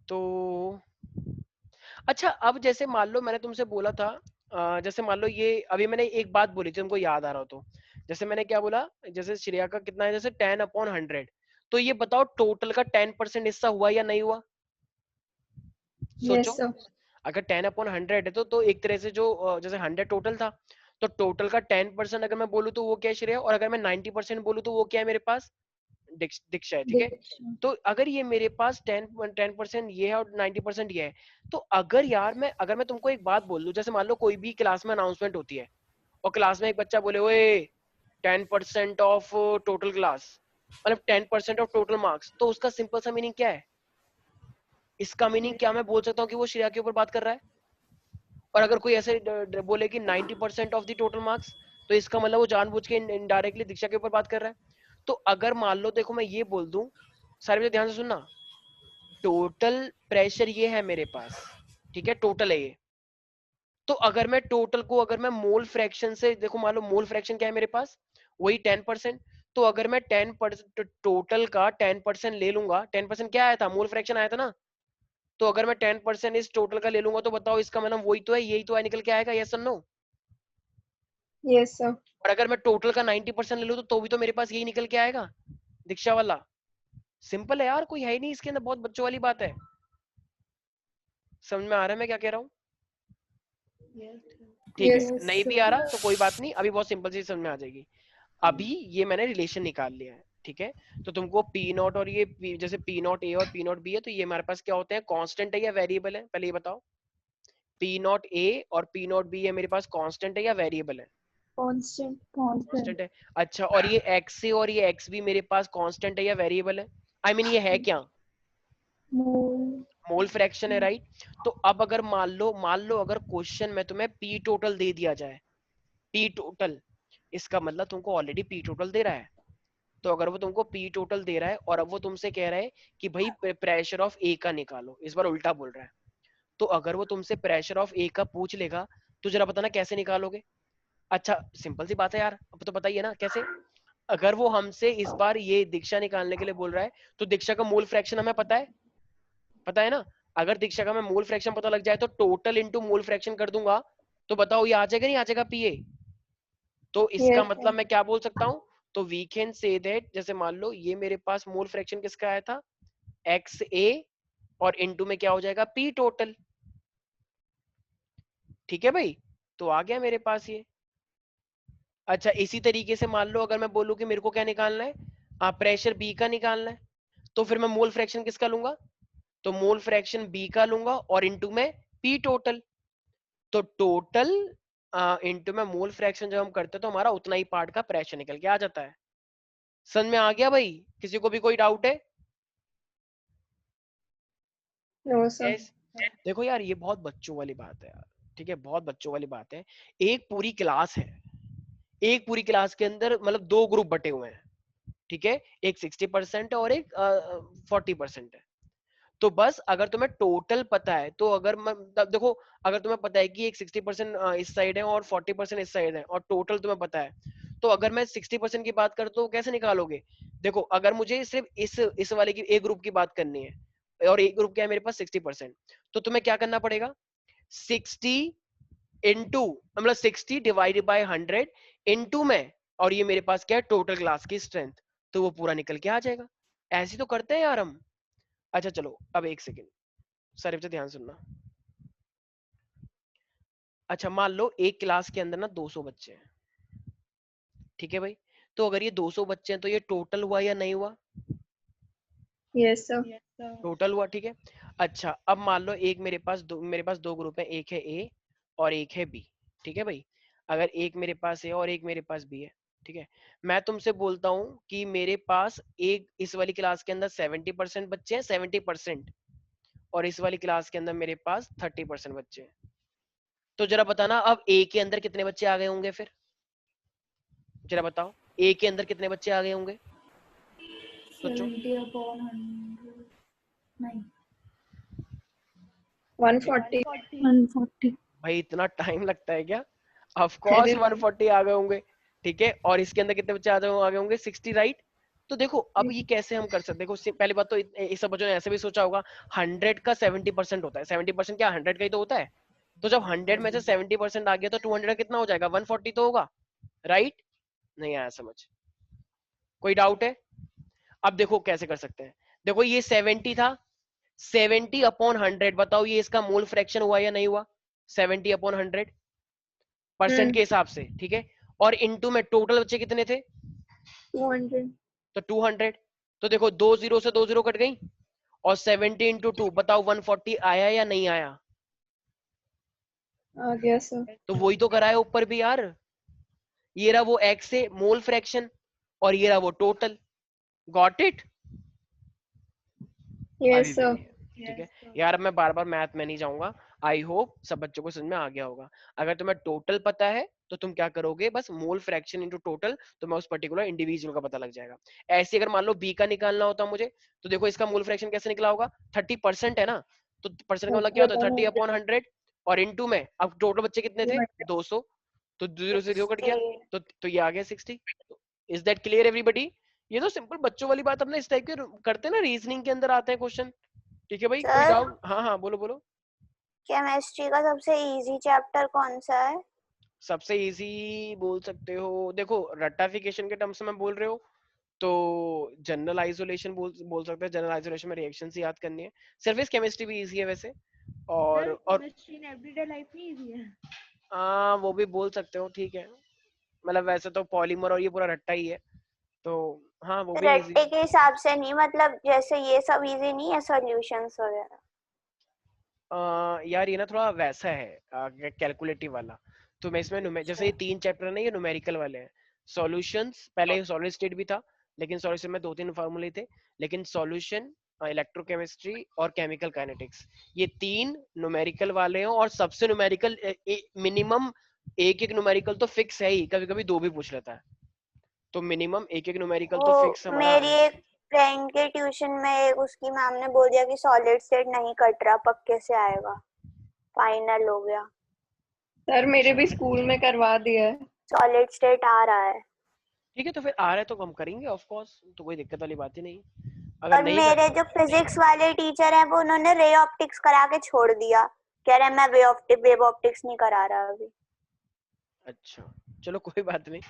तो अच्छा अब जैसे मान लो मैंने तुमसे बोला था जैसे मान लो ये अभी मैंने एक बात बोली थी तुमको याद आ रहा हो तो, जैसे मैंने क्या बोला, जैसे श्रेया का कितना है जैसे 10/100, तो ये बताओ टोटल का 10% हिस्सा हुआ या नहीं हुआ? Yes, सोचो। sir. अगर 10/100 है तो एक तरह से जो जैसे 100 टोटल था, तो टोटल का 10% अगर मैं बोलूँ तो वो क्या है श्रेया, और अगर मैं 90% बोलूँ तो वो क्या है मेरे पास? दीक्षा है, ठीक है। Diksha. तो अगर ये मेरे पास 10% ये है और 90% ये है, तो अगर यार अगर मैं तुमको एक बात बोल दूं, जैसे मान लो कोई भी क्लास में अनाउंसमेंट होती है और क्लास में एक बच्चा बोले ओए 10% ऑफ टोटल क्लास, मतलब 10% ऑफ टोटल मार्क्स, तो उसका सिंपल सा मीनिंग क्या है? इसका मीनिंग क्या मैं बोल सकता हूँ कि वो श्रेया के ऊपर बात कर रहा है? और अगर कोई ऐसे बोले कि 90% ऑफ द टोटल मार्क्स, तो इसका मतलब वो जानबूझ के इनडायरेक्टली दीक्षा के ऊपर बात कर रहा है। तो अगर मान लो देखो मैं ये बोल दूं, सारे बच्चे ध्यान से सुनना, टोटल प्रेशर ये है मेरे पास, ठीक है, टोटल है ये। तो अगर मैं टोटल को अगर मैं मोल फ्रैक्शन से देखो, मान लो मोल फ्रैक्शन क्या है मेरे पास, वही 10%, तो अगर मैं 10% टोटल का 10% ले लूंगा, 10% क्या आया था, मोल फ्रैक्शन आया था ना, तो अगर मैं 10% इस टोटल का ले लूंगा तो बताओ इसका मतलब वही तो है, यही तो है, निकल के आएगा, यस और नो? Yes, sir. और अगर मैं टोटल का 90% ले लूं तो भी तो मेरे पास यही निकल के आएगा, दीक्षा वाला। सिंपल है यार, कोई है ही नहीं इसके अंदर, बहुत बच्चों वाली बात है। समझ में आ रहा है मैं क्या कह रहा हूँ? ठीक Yes, है, Yes, नहीं भी आ sir. रहा तो कोई बात नहीं, अभी बहुत सिंपल सी समझ में आ जाएगी। अभी ये मैंने रिलेशन निकाल लिया है, ठीक है। तो तुमको पी नॉट और ये जैसे पी नॉट ए और पी नॉट बी है, तो ये हमारे पास क्या होते हैं, कांस्टेंट है या वेरिएबल है, पहले ये बताओ। पी नॉट ए और पी नॉट बी है मेरे पास कांस्टेंट है या वेरिएबल है? Constant. कांस्टेंट है। अच्छा, और ये एक्स ए और ये एक्स बी मेरे पास कांस्टेंट है या वेरिएबल है? आई मीन ये है क्या? Mole. मोल फ्रैक्शन है, राइट। तो अब अगर मान लो अगर क्वेश्चन में तुम्हें पी टोटल दे दिया जाए, पी टोटल, इसका मतलब तुमको ऑलरेडी पी टोटल दे रहा है, तो अगर वो तुमको पी टोटल दे रहा है और अब वो तुमसे कह रहा है कि भाई प्रेशर ऑफ ए का निकालो, इस बार उल्टा बोल रहा है, तो अगर वो तुमसे प्रेशर ऑफ ए का पूछ लेगा तो जरा बताना कैसे निकालोगे। अच्छा सिंपल सी बात है यार, अब तो बताइए ना कैसे। अगर वो हमसे इस बार ये दीक्षा निकालने के लिए बोल रहा है तो दीक्षा का मोल फ्रैक्शन हमें पता है ना। अगर दीक्षा का मैं मोल फ्रैक्शन पता लग जाए तो टोटल इंटू मोल फ्रैक्शन कर दूंगा, तो बताओ ये आ जाएगा नहीं आ जाएगा पीए। तो इसका Yes, sir. मतलब मैं क्या बोल सकता हूँ, तो वी कैन से दैट, जैसे मान लो ये मेरे पास मोल फ्रैक्शन किसका आया था, एक्स ए, और इनटू में क्या हो जाएगा पी टोटल। ठीक है भाई, तो आ गया मेरे पास ये। अच्छा इसी तरीके से मान लो अगर मैं बोलूं कि मेरे को क्या निकालना है, प्रेशर बी का निकालना है, तो फिर मैं मोल फ्रैक्शन किसका लूंगा, तो मोल फ्रैक्शन बी का लूंगा और इनटू में पी टोटल। तो टोटल इनटू में मोल फ्रैक्शन जब हम करते हैं तो हमारा उतना ही पार्ट का प्रेशर निकल के आ जाता है। समझ में आ गया भाई, किसी को भी कोई डाउट है? No, sir. Yes. देखो यार ये बहुत बच्चों वाली बात है यार, ठीक है बहुत बच्चों वाली बात है। एक पूरी क्लास है, एक पूरी क्लास के अंदर मतलब दो ग्रुप बटे हुए हैं, ठीक है, एक 60% है और एक 40% है। तो बस अगर तुम्हें टोटल पता है तो अगर मैं देखो, अगर तुम्हें पता है कि एक 60% इस साइड है और 40% इस साइड है और टोटल तुम्हें पता है, तो अगर मैं 60% की बात करता हूँ कैसे निकालोगे। देखो अगर मुझे सिर्फ इस वाले की एक ग्रुप की बात करनी है और एक ग्रुप क्या है मेरे पास 60%, तो तुम्हें क्या करना पड़ेगा, 60 इंटू मतलब 60 डिवाइडेड बाय 100 इंटू में, और ये मेरे पास क्या है टोटल क्लास की स्ट्रेंथ, तो वो पूरा निकल के आ जाएगा। ऐसे तो करते हैं यार हम। अच्छा चलो अब एक सेकेंड, सारे बच्चे ध्यान सुनना। अच्छा मान लो एक क्लास के अंदर ना 200 बच्चे हैं, ठीक है भाई, तो अगर ये 200 बच्चे हैं तो ये टोटल हुआ या नहीं हुआ, Yes, sir. Yes, sir. Total हुआ, ठीक है। अच्छा अब मान लो एक मेरे पास दो ग्रुप है, एक है ए और एक है बी, ठीक है भाई। अगर एक मेरे पास है और एक मेरे पास बी है, ठीक है, मैं तुमसे बोलता हूँ कि मेरे पास एक इस वाली क्लास के अंदर 70% बच्चे हैं, 70%, और इस वाली क्लास के अंदर मेरे पास 30% बच्चे हैं। तो जरा बताना अब ए के अंदर कितने बच्चे आ गए होंगे फिर, जरा बताओ ए के अंदर कितने बच्चे आ गए होंगे सोचो। 70/100 नहीं 140. 140. 140 भाई इतना टाइम लगता है क्या, ऑफ कोर्स 140 आ गए होंगे, ठीक है, और इसके अंदर कितने बच्चे आ गए होंगे 60, राइट। तो देखो अब ये कैसे हम कर सकते हैं, देखो पहली बात तो इस सब बच्चों ने ऐसे भी सोचा होगा 100 का 70% होता है, 70% क्या 100 का ही तो होता है, तो जब 100 में से 70% आ गया तो 200 का कितना हो जाएगा 140 तो होगा, राइट। नहीं आया समझ, कोई डाउट है? अब देखो कैसे कर सकते हैं, देखो ये 70 था, 70/100 बताओ ये इसका मोल फ्रैक्शन हुआ या नहीं हुआ, 70/100 परसेंट के हिसाब से, ठीक है, और इनटू में टोटल बच्चे कितने थे 200. तो 200, तो देखो 2 जीरो से 2 जीरो कट गई, और 70 इंटू 2 बताओ 140 आया या नहीं आया, Yes, sir. तो वही तो कराया ऊपर भी यार, ये रहा वो एक्स है मोल फ्रैक्शन और ये रहा वो टोटल, गॉट इट। Yes, अभी भी sir. नहीं है, ठीक है Yes, sir. यार, मैं बार बार मैथ में नहीं जाऊंगा, आई होप सब बच्चों को समझ में आ गया होगा। अगर तुम्हें टोटल पता है तो तुम क्या करोगे, बस मोल फ्रैक्शन इनटू टोटल, तुम्हें उस पर्टिकुलर इंडिविजुअल का पता लग जाएगा। ऐसे अगर मान लो बी का निकालना होता मुझे, तो देखो इसका मोल फ्रैक्शन कैसे निकला होगा, 30% है ना, तो परसेंट का मतलब क्या होता है 30/100, और इनटू में अब टोटल बच्चे कितने थे 200, तो 0 से 0 कट गया, तो ये आ गया 60। Is that clear everybody? ये तो सिंपल बच्चों वाली बात अपने इस टाइप के करते हैं ना, रीजनिंग के अंदर आते हैं क्वेश्चन, ठीक है भाई। कोई सर डाउट? हाँ हाँ बोलो बोलो। केमिस्ट्री का सबसे इजी चैप्टर कौन सा है? सबसे इजी बोल सकते हो, देखो रट्टाफिकेशन के टर्म्स में बोल रहे हो तो जनरल आइसोलेशन बोल सकते हैं, जनरल आइसोलेशन में रिएक्शंस याद करनी है। सरफेस केमिस्ट्री भी इजी है वैसे, और Sir, और chemistry in everyday life में easy है. वो भी बोल सकते हो, ठीक है, मतलब वैसे तो पॉलीमर और ये पूरा रट्टा ही है, तो हाँ वो भी इजी रट्टे है। के हिसाब से नहीं, मतलब जैसे ये सब इजी नहीं है सॉल्यूशंस वगैरह? यार ये ना थोड़ा वैसा है कैलकुलेटिव वाला, तो मैं इसमें जैसे ये 3 चैप्टर ना ये न्यूमेरिकल वाले हैं। सॉल्यूशंस पहले सॉलिड स्टेट भी था, लेकिन सॉल्यूशन में 2-3 फार्मूले थे, लेकिन सॉल्यूशन, इलेक्ट्रोकेमिस्ट्री और केमिकल काइनेटिक्स, ये 3 न्यूमेरिकल वाले हैं, और सबसे न्यूमेरिकल मिनिमम एक एक न्यूमेरिकल तो फिक्स है ही, कभी कभी 2 भी पूछ लेता है, तो मिनिमम एक एक न्यूमेरिकल तो वो फिक्स हमारा मेरी एक फ्रेंड के ट्यूशन में उसकी मैम ने बोल दिया कि सॉलिड स्टेट नहीं कट रहा, पक्के से आएगा, फाइनल हो गया। सर मेरे भी स्कूल में करवा दिया है। सॉलिड स्टेट आ रहा है। ठीक है, तो फिर आ रहा है तो हम करेंगे ऑफ कोर्स, तो कोई दिक्कत वाली बात ही नहीं। अगर और नहीं मेरे कर जो फिजिक्स वाले टीचर हैं वो उन्होंने रे ऑप्टिक्स करा के छोड़ दिया, कह रहे मैं वेव ऑप्टिक्स नहीं करा रहा अभी। अच्छा चलो कोई बात नहीं,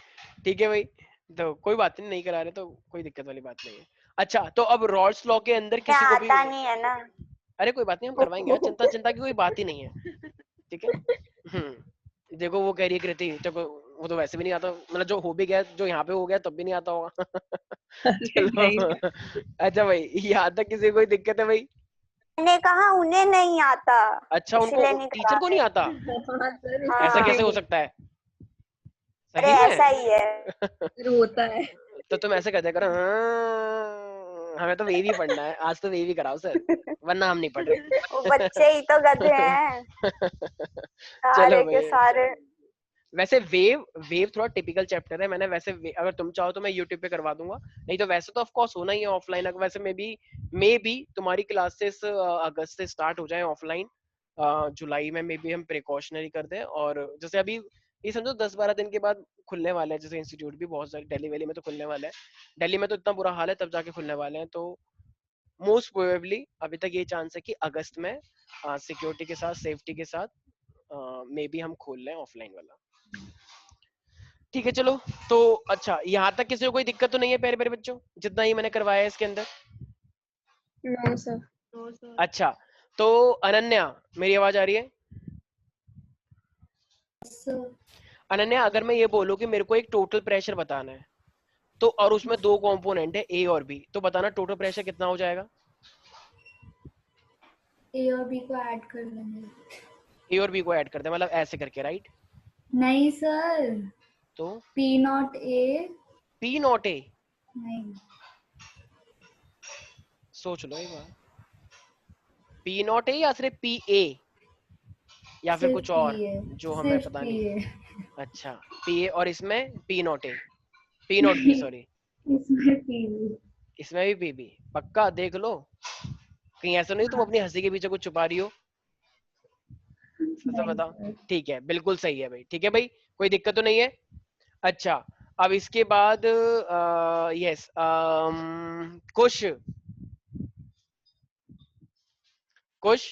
ठीक है भाई, तो कोई बात नहीं करा रहे तो कोई दिक्कत वाली बात नहीं है। अच्छा तो अब रॉल्स लॉ के अंदर किसी को भी, आता नहीं है ना। अरे कोई बात नहीं, हम करवाएंगे, चिंता चिंता की कोई बात ही नहीं है, ठीक है। देखो वो कह रही है कृति, तो वो तो वैसे भी नहीं आता, मतलब जो हो भी गया, जो यहाँ पे हो गया तब भी नहीं आता होगा। चलो अच्छा भाई, यहाँ तक किसी को कोई दिक्कत है भाई? मैंने कहा उन्हें नहीं आता, अच्छा उनको, इसलिए नहीं टीचर को करा नहीं आता? हाँ सर, हाँ। ऐसा कैसे हो सकता है? अरे सही ऐसा में? ही है। सर होता है। तो तुम ऐसे कर दिया करो, हमें तो वेव ही पढ़ना है आज, तो वेव ही कराओ सर, वरना हम नहीं पढ़ रहे। वो बच्चे ही तो गधे हैं चलो सारे के भाई, सारे। वैसे वेव वेव थोड़ा टिपिकल चैप्टर है, मैंने वैसे अगर तुम चाहो तो मैं यूट्यूब पे करवा दूंगा, नहीं तो वैसे तो ऑफ कोर्स होना ही है ऑफलाइन। अगर वैसे मे बी तुम्हारी क्लासेस अगस्त से स्टार्ट हो जाए ऑफलाइन, जुलाई में मे बी हम प्रिकॉशनरी कर दें, और जैसे अभी ये समझो 10-12 दिन के बाद खुलने वाले हैं, जैसे इंस्टीट्यूट भी बहुत सारे दिल्ली वैली में तो खुलने वाले हैं, दिल्ली में तो इतना बुरा हाल है, तब जाके खुलने वाले हैं, तो मोस्ट प्रोबेबली अभी तक ये चांस है कि अगस्त में सिक्योरिटी के साथ, सेफ्टी के साथ मे बी हम खोल लें ऑफलाइन वाला। ठीक है चलो, तो अच्छा यहाँ तक किसी को कोई दिक्कत तो नहीं है प्यारे प्यारे बच्चों, जितना ही मैंने करवाया है इसके अंदर? No sir. तो सर अच्छा तो अनन्या, मेरी आवाज आ रही है? अनन्या अगर मैं ये बोलूं कि मेरे को एक टोटल प्रेशर बताना है, तो और उसमें दो कंपोनेंट है ए और बी, तो बताना टोटल प्रेशर कितना हो जाएगा? ए और बी को ऐड कर लेंगे। ए और बी को ऐड करते हैं, मतलब ऐसे करके, राइट? नहीं सर, तो P not a. P not a, नहीं, सोच लो एक बार, पी नॉट ए या सिर्फ पी ए, या फिर सिर्फ कुछ और पी ए, जो हमें सिर्फ पता पी नहीं? ए। अच्छा पी ए, और इसमें P not a, P not be, sorry इसमें पी बी। इसमें भी पी बी, पक्का देख लो, कहीं ऐसा नहीं तुम अपनी हंसी के पीछे कुछ छुपा रही हो, तो नहीं बताओ। सर। ठीक है बिल्कुल सही है भाई, ठीक है भाई, कोई दिक्कत तो नहीं है। अच्छा अब इसके बाद यस कुश, कुश,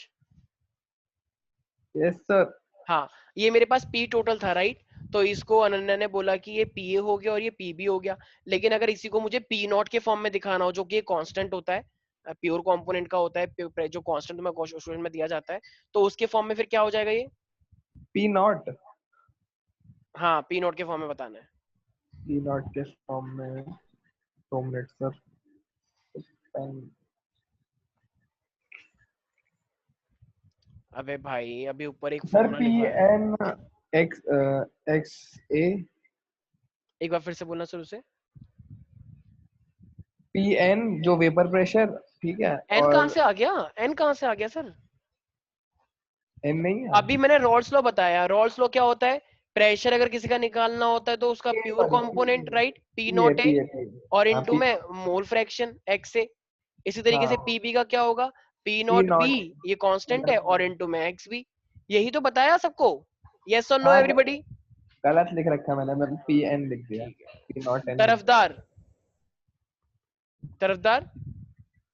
यस सर। हाँ ये मेरे पास पी टोटल था, राइट? तो इसको अनन्या ने बोला कि ये पी ए हो गया और ये पी बी हो गया, लेकिन अगर इसी को मुझे पी नॉट के फॉर्म में दिखाना हो, जो कि कांस्टेंट होता है, प्योर कंपोनेंट का होता है, जो कांस्टेंट में क्वेश्चन में दिया जाता है, तो उसके फॉर्म में फिर क्या हो जाएगा ये? पी नॉट, हाँ पी नॉट के फॉर्म में बताना है। पी नॉट के फॉर्म में 2 मिनट सर। अबे भाई अभी ऊपर एक सर फॉर्मूला पी लिखा है, एन एक्स एक्स ए, एक बार फिर से बोलना शुरू से। पी एन जो वेपर प्रेशर, ठीक है, एन कहाँ और से आ गया? एन कहाँ से आ गया सर? एन नहीं है। अभी मैंने रॉल्स लॉ बताया, रॉल्स लॉ क्या होता है? प्रेशर अगर किसी का निकालना होता है तो उसका pure component, right, P not a, और हाँ इनटू पी, में मोल फ्रैक्शन एक्स ए। इसी तरीके से हाँ पीबी का क्या होगा? P P not be, not, ये कांस्टेंट है, और इनटू में एक्स बी। यही तो बताया सबको, यस और नो हाँ एवरीबॉडी? गलत लिख रखा मैंने, मैं पी एन लिख दिया, ठीक है, P naught N. Tarafdar, Tarafdar,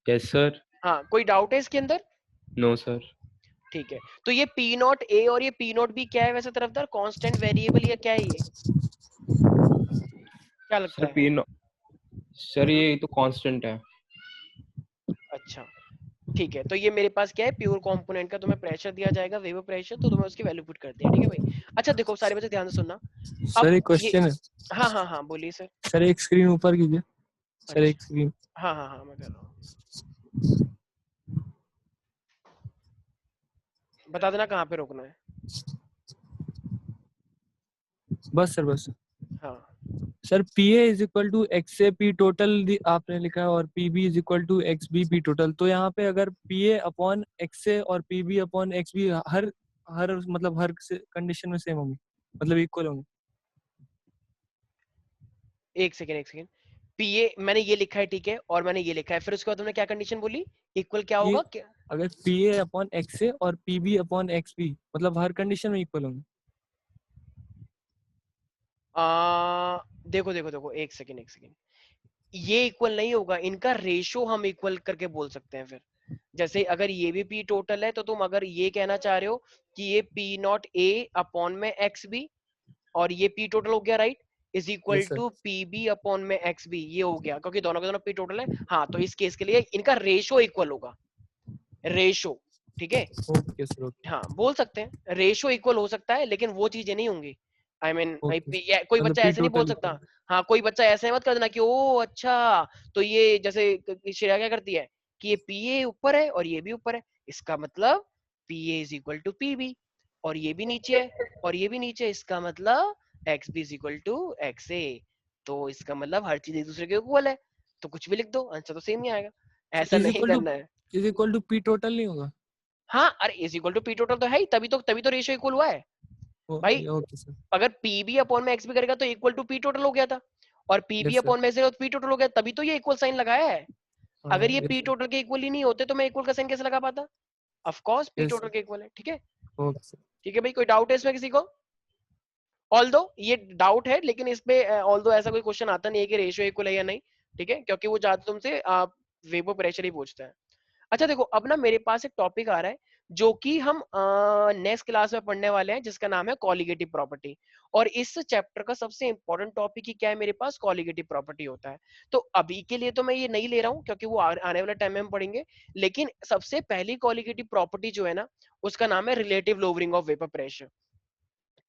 yes sir. हाँ कोई डाउट है इसके अंदर? No sir. ठीक है, तो ये पी नॉट ए और ये पी नॉट बी क्या है वैसे तरफदार? कांस्टेंट वेरिएबल या क्या है ये, क्या लगता सर है? पी नो सर ये तो कांस्टेंट है। अच्छा ठीक है, तो ये मेरे पास क्या है, प्योर कंपोनेंट का तुम्हें प्रेशर दिया जाएगा, वेवर प्रेशर, तो तुम्हें उसकी वैल्यू पुट कर दिया, ठीक है भाई? अच्छा देखो सारे बच्चे ध्यान से सुनना, सर एक ये क्वेश्चन है। हाँ हाँ हाँ बोलिए सर। सर एक स्क्रीन ऊपर कीजिए। सर एक अच्छा स्क्रीन। हाँ हाँ हाँ मैं कर रहा हूँ, बता देना कहाँ पे रोकना है। बस सर बस। हाँ sir P A is equal to X A P total आपने लिखा है, और P B is equal to X B P total. तो यहाँ पे अगर P A upon X A और P B upon X B हर हर मतलब हर कंडीशन में सेम होंगे, मतलब इक्वल होंगे। एक सेकेंड पीए मैंने ये लिखा है, ठीक है, और मैंने ये लिखा है, फिर उसके बाद तुमने क्या कंडीशन बोली, इक्वल क्या ये होगा क्या? अगर PA अपॉन XA और PB अपॉन XB मतलब हर कंडीशन में इक्वल होंगे। देखो एक सेकेंड, ये इक्वल नहीं होगा, इनका रेशो हम इक्वल करके बोल सकते हैं। फिर जैसे अगर ये भी पी टोटल है तो तुम अगर ये कहना चाह रहे हो कि ये पी नॉट ए अपॉन में एक्स बी और ये पी टोटल हो गया, right, is equal Yes, sir. To P B upon में एक्स बी, ये हो गया, क्योंकि दोनों के दोनों पी टोटल है। हाँ, तो इस केस के लिए इनका रेशो इक्वल होगा, रेशो, ठीक है। ओके सर, ओके हाँ, बोल सकते हैं रेशो इक्वल हो सकता है, लेकिन वो चीजें नहीं होंगी। आई मीन ओके कोई मतलब बच्चा P ऐसे नहीं बोल टोटल सकता। हाँ, कोई बच्चा ऐसे मत कर देना कि ओ अच्छा, तो ये जैसे श्रेया क्या करती है कि ये पी ए ऊपर है और ये भी ऊपर है, इसका मतलब P A is equal to P B, और ये भी नीचे है और ये भी नीचे है, इसका मतलब X B is equal to X A. तो इसका मतलब हर चीज एक दूसरे के इक्वल है, तो कुछ भी लिख दो, आंसर तो सेम ही आएगा। ऐसा नहीं करना है। Is equal to P total नहीं होगा? हाँ, अरे is equal to P total तो है ही, तभी तो रेशियो इक्वल हुआ है भाई। Okay sir. अगर पीबी अपॉन में एक्स भी करेगा तो इक्वल टू पी टोटल हो गया था, और पीबी Yes, sir. अपॉन में से पी टोटल हो गया, तभी तो ये इक्वल साइन लगाया है। अगर ये yes, पी sir. टोटल के इक्वल ही नहीं होते तो मैं इक्वल का साइन कैसे लगा पाता? Of course P Yes, total sir. के इक्वल है, ठीक है। Okay sir. ठीक है भाई, कोई डाउट है इसमें किसी को? ऑल्दो ये डाउट है, लेकिन इसमें ऑल्दो ऐसा कोई क्वेश्चन आता नहीं है कि रेशियो इक्वल है या नहीं, ठीक है, क्योंकि वो ज्यादा तुमसे वेपर प्रेशर ही पूछता है। अच्छा देखो, अब ना मेरे पास एक टॉपिक आ रहा है जो कि हम नेक्स्ट क्लास में पढ़ने वाले हैं, जिसका नाम है कॉलिगेटिव प्रॉपर्टी। और इस चैप्टर का सबसे इंपॉर्टेंट टॉपिक ही क्या है मेरे पास? कॉलिगेटिव प्रॉपर्टी होता है। तो अभी के लिए तो मैं ये नहीं ले रहा हूँ, क्योंकि वो आने वाले टाइम में हम पढ़ेंगे। लेकिन सबसे पहली कॉलिगेटिव प्रॉपर्टी जो है ना, उसका नाम है relative lowering of vapour pressure.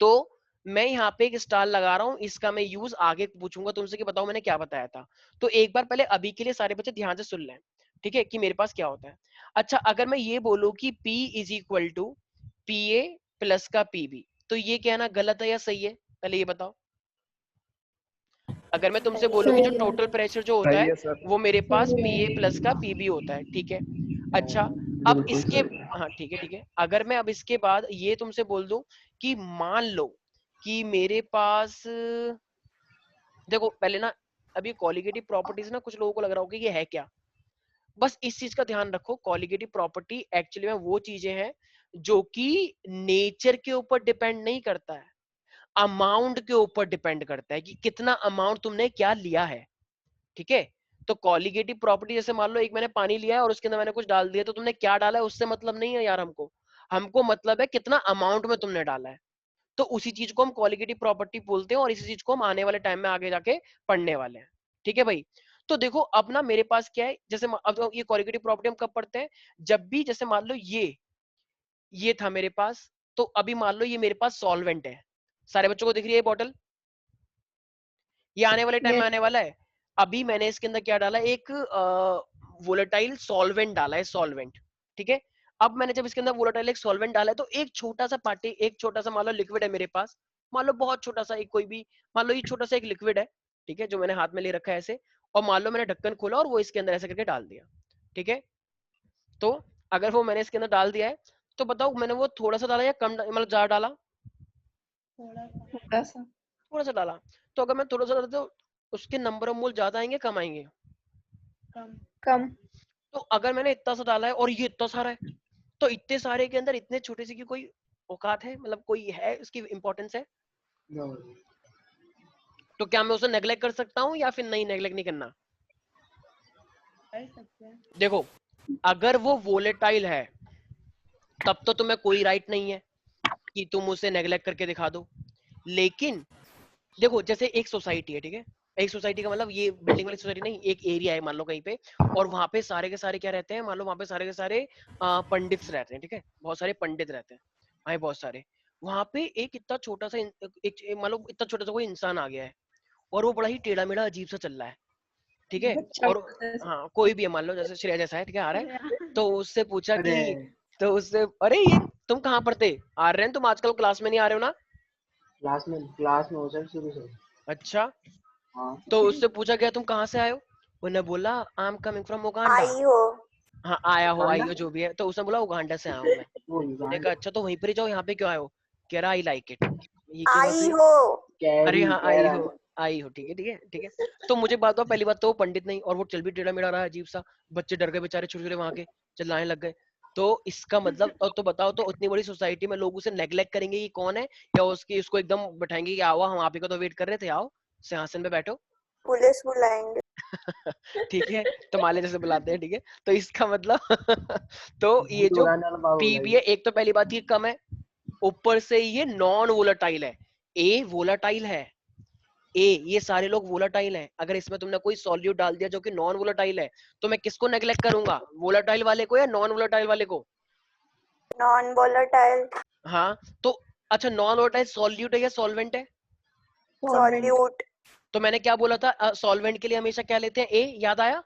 तो मैं यहाँ पे एक स्टार लगा रहा हूँ, इसका मैं यूज आगे पूछूंगा तुमसे कि बताओ मैंने क्या बताया था। तो एक बार पहले अभी के लिए सारे बच्चे ध्यान से सुन लें, ठीक है, कि मेरे पास क्या होता है। अच्छा, अगर मैं ये बोलूं कि P is equal to P A plus का PB, तो ये कहना गलत है या सही है? पहले ये बताओ। अगर मैं तुमसे बोलूं कि जो सही है। टोटल प्रेशर जो होता सही है है सर। वो मेरे पास PA प्लस का PB होता है, ठीक है। अच्छा, अब बिल्कुल इसके सही है। हाँ ठीक है, अगर मैं अब इसके बाद ये तुमसे बोल दूं कि मान लो कि मेरे पास, देखो पहले ना, अभी कॉलिगेटिव प्रॉपर्टीज ना कुछ लोगों को लग रहा होगा कि ये है क्या। बस इस चीज का ध्यान रखो, कॉलिगेटिव प्रॉपर्टी एक्चुअली में वो चीजें हैं जो कि नेचर के ऊपर डिपेंड नहीं करता है, अमाउंट के ऊपर डिपेंड करता है कि कितना अमाउंट तुमने क्या लिया है, ठीक है। तो कॉलिगेटिव प्रॉपर्टी जैसे मान लो एक मैंने पानी लिया है और उसके अंदर मैंने कुछ डाल दिया, तो तुमने क्या डाला है उससे मतलब नहीं है यार, हमको मतलब है कितना अमाउंट में तुमने डाला है। तो उसी चीज को हम कॉलिगेटिव प्रॉपर्टी बोलते हैं, और इसी चीज को हम आने वाले टाइम में आगे जाके पढ़ने वाले हैं, ठीक है भाई। तो देखो अब ना मेरे पास क्या है, जैसे अब ये कॉलिगेटिव प्रॉपर्टी हम कब पढ़ते हैं? जब भी जैसे मान लो ये था मेरे पास, तो अभी मान लो ये मेरे पास सॉल्वेंट है, सारे बच्चों को दिख रही है ये बॉटल, ये आने वाले टाइम में Yes. आने वाला है। अभी मैंने इसके अंदर क्या डाला, एक वोलेटाइल सॉल्वेंट डाला है, सॉल्वेंट, ठीक है। अब मैंने जब इसके अंदर वोलेटाइल एक सॉल्वेंट डाला है, तो एक छोटा सा पार्टी, एक छोटा सा मान लो लिक्विड है मेरे पास, मान लो बहुत छोटा सा, एक कोई भी, मान लो ये छोटा सा एक लिक्विड है, ठीक है, जो मैंने हाथ में ले रखा है ऐसे, और मान लो मैंने ढक्कन खोला और वो इसके अंदर ऐसे करके डाल दिया, ठीक है। तो अगर वो मैंने इसके अंदर डाल दिया है, तो बताओ मैंने वो थोड़ा सा डाला या कम, मतलब ज्यादा डाला? थोड़ा सा। थोड़ा सा डाला। तो अगर मैं थोड़ा सा डाला तो उसके नंबर ऑफ मोल ज्यादा आएंगे कम आएंगे? कम। तो अगर मैंने इतना सा डाला है और ये इतना सारा है, तो इतने सारे के अंदर इतने छोटे से की कोई औकात है, मतलब कोई है उसकी इंपॉर्टेंस है? तो क्या मैं उसे नेग्लेक्ट कर सकता हूँ या फिर नहीं, नेग्लेक्ट नहीं करना? कर सकते हैं। देखो, अगर वो वोलेटाइल है तब तो तुम्हें कोई राइट नहीं है कि तुम उसे नेग्लेक्ट करके दिखा दो। लेकिन देखो, जैसे एक सोसाइटी है, ठीक है, एक सोसाइटी का मतलब ये बिल्डिंग वाली सोसाइटी नहीं, एक एरिया है मान लो कहीं पे, और वहां पे सारे के सारे क्या रहते हैं, मान लो वहां पे सारे के सारे पंडित्स रहते हैं, ठीक है, बहुत सारे पंडित रहते हैं भाई, बहुत सारे। वहां पे एक इतना छोटा सा मान लो इतना छोटा सा कोई इंसान आ गया है, और वो बड़ा ही टेढ़ा मेढ़ा अजीब सा चल रहा है, ठीक है। बच्चा और हाँ, कोई भी है, मान लो जैसे श्रेया जैसा है, ठीक है, आ रहा है, तो उससे पूछा कि, तो उससे, अरे ये तुम कहाँ पढ़ते आ रहे हैं, तुम आजकल क्लास में नहीं आ रहे हो ना? क्लास में हो सर, शुरू से। अच्छा, हाँ। तो उससे पूछा गया तुम कहाँ से आए हो, उन्हें बोला I am coming from Uganda. आई हो। हाँ, आया हो, आई हो, जो भी है। तो उसने बोला उगांडा से आया हूँ मैं। मैंने कहा अच्छा, तो वहीं पर ही जाओ, यहाँ पे क्यों आए हो? कह रहा आई लाइक इट। ये क्यों बात आई हुई? हो। अरे हाँ, आई हो, आई हो, ठीक है ठीक है ठीक है। तो मुझे बात पहली बात तो वो पंडित नहीं, और वो चल भी टेढ़ा मेढ़ा रहा है अजीब सा, बच्चे डर गए बेचारे छोटे छोटे वहां के, चिल्लाने लग गए। तो इसका मतलब तो बताओ, तो उतनी बड़ी सोसाइटी में लोग उसे नेग्लेक्ट करेंगे कि कौन है, या उसकी उसको एकदम बैठाएंगे कि आओ हम आप ही का तो वेट कर रहे थे, आओ सिंहासन पे बैठो। पुलिस बुलाएंगे। ठीक है, तो माले जैसे बुलाते हैं, ठीक है। तो इसका मतलब तो ये जो पीबीए, एक तो पहली बात ये कम है, ऊपर से ये नॉन वोलेटाइल है। ए वोलेटाइल है, ए ये सारे लोग वोलेटाइल हैं। अगर इसमें तुमने कोई सॉल्यूट डाल दिया जो कि नॉन वोलेटाइल है, तो मैं किसको नेग्लेक्ट करूंगा, वोलेटाइल वाले को या नॉन वोलेटाइल वाले को? Non volatile. हाँ तो अच्छा, नॉन वोलेटाइल सॉल्यूट है या सॉल्वेंट है? सॉल्यूट। तो मैंने क्या बोला था, सॉल्वेंट के लिए हमेशा क्या लेते हैं, ए, याद आया?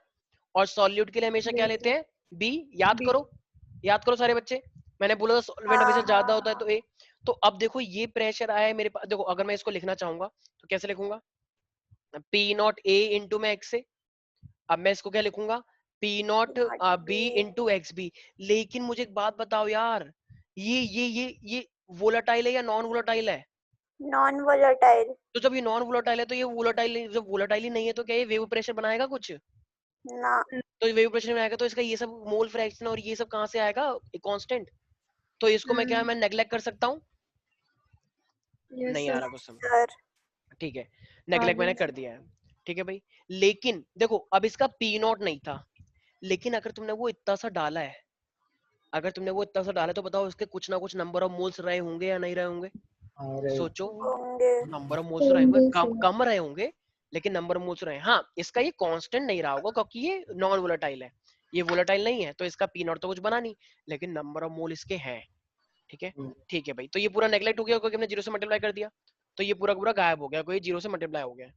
और सॉल्यूट के लिए हमेशा क्या लेते हैं, बी। याद करो, याद करो सारे बच्चे, मैंने बोला था सॉल्वेंट हमेशा ज्यादा होता है तो ए। तो अब देखो ये प्रेशर आया है मेरे पास, देखो अगर मैं इसको लिखना चाहूंगा तो कैसे लिखूंगा, पी नॉट ए इंटू में एक्स से। अब मैं इसको क्या लिखूंगा, P not B into X B. लेकिन मुझे एक बात बताओ यार, ये वोलाटाइल है या नॉन वोलाटाइल है? Non volatile. तो जब ये नॉन वोलाटाइल है तो ये वोलाटाइल, जब वोलाटाइल ही नहीं है तो क्या ये वेव प्रेशर बनाएगा कुछ? ना। तो वेव प्रेशर बनाएगा तो इसका ये सब मोल फ्रैक्शन और ये सब कहाँ से आएगा, कांस्टेंट। तो इसको मैं क्या, मैं नेग्लेक्ट कर सकता हूँ? नहीं आ रहा कुछ समझ, सर। ठीक है, नेग्लेक्ट मैंने कर दिया है, ठीक है भाई। लेकिन देखो अब इसका पी नॉट नहीं था, लेकिन अगर तुमने वो इतना सा डाला है, अगर तुमने वो इतना सा डाला है, तो बताओ उसके कुछ ना कुछ नंबर ऑफ मोल्स रहे होंगे या नहीं रहे होंगे? सोचो, होंगे। नंबर ऑफ मोल्स रहे होंगे, कम कम रहे होंगे, लेकिन नंबर ऑफ मोल्स रहे। हाँ इसका ये कांस्टेंट नहीं रहा होगा क्योंकि ये नॉन वोलेटाइल है, ये वोलेटाइल नहीं है, तो इसका पी नॉट तो कुछ बना नहीं, लेकिन नंबर ऑफ मोल इसके हैं। ठीक है, ठीक है भाई। तो ये पूरा नेग्लेक्ट हो गया क्योंकि हमने जीरो से मल्टीप्लाई कर दिया, तो ये पूरा पूरा गायब हो गया, कोई जीरो से मल्टीप्लाई हो गया।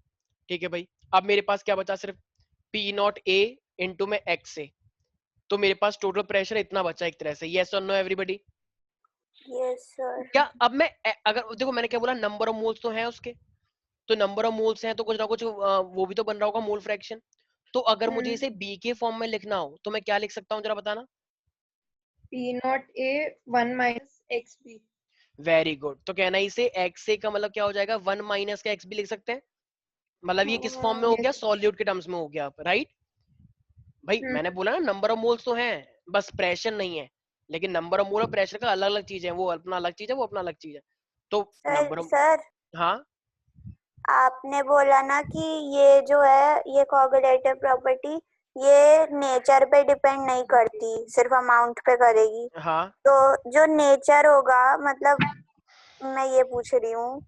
ठीक है भाई, अब मेरे पास क्या बचा, सिर्फ पी नॉट ए इंटू में एक्स से। तो मेरे पास टोटल प्रेशर इतना बचा एक तरह से, यस और नो एवरीबॉडी? Yes sir. क्या अब मैं अगर देखो मैंने क्या बोला, नंबर ऑफ मोल्स तो हैं उसके, तो नंबर ऑफ मोल्स हैं तो कुछ ना कुछ वो भी तो बन रहा होगा मोल फ्रैक्शन। तो अगर मुझे इसे बी के फॉर्म में लिखना हो तो मैं क्या लिख सकता हूँ, जरा बताना। P naught A 1 minus XB। Very good. तो कहना इसे एक्स ए का मतलब क्या हो जाएगा, 1 माइनस का एक्स भी लिख सकते हैं। मतलब ये किस फॉर्म में हो गया, सॉल्यूट के टर्म्स में हो गया, राइट भाई। मैंने बोला ना नंबर ऑफ मोल्स तो हैं, बस प्रेशर नहीं है। लेकिन नंबर ऑफ मोल और प्रेशर का अलग अलग चीज है, वो अपना अलग चीज है, वो अपना अलग चीज है। तो नंबर ऑफ, सर हाँ आपने बोला ना कि ये जो है ये कोगुलेटिव प्रॉपर्टी ये नेचर पे डिपेंड नहीं करती, सिर्फ अमाउंट पे करेगी। हाँ तो जो नेचर होगा, मतलब मैं ये पूछ रही हूँ,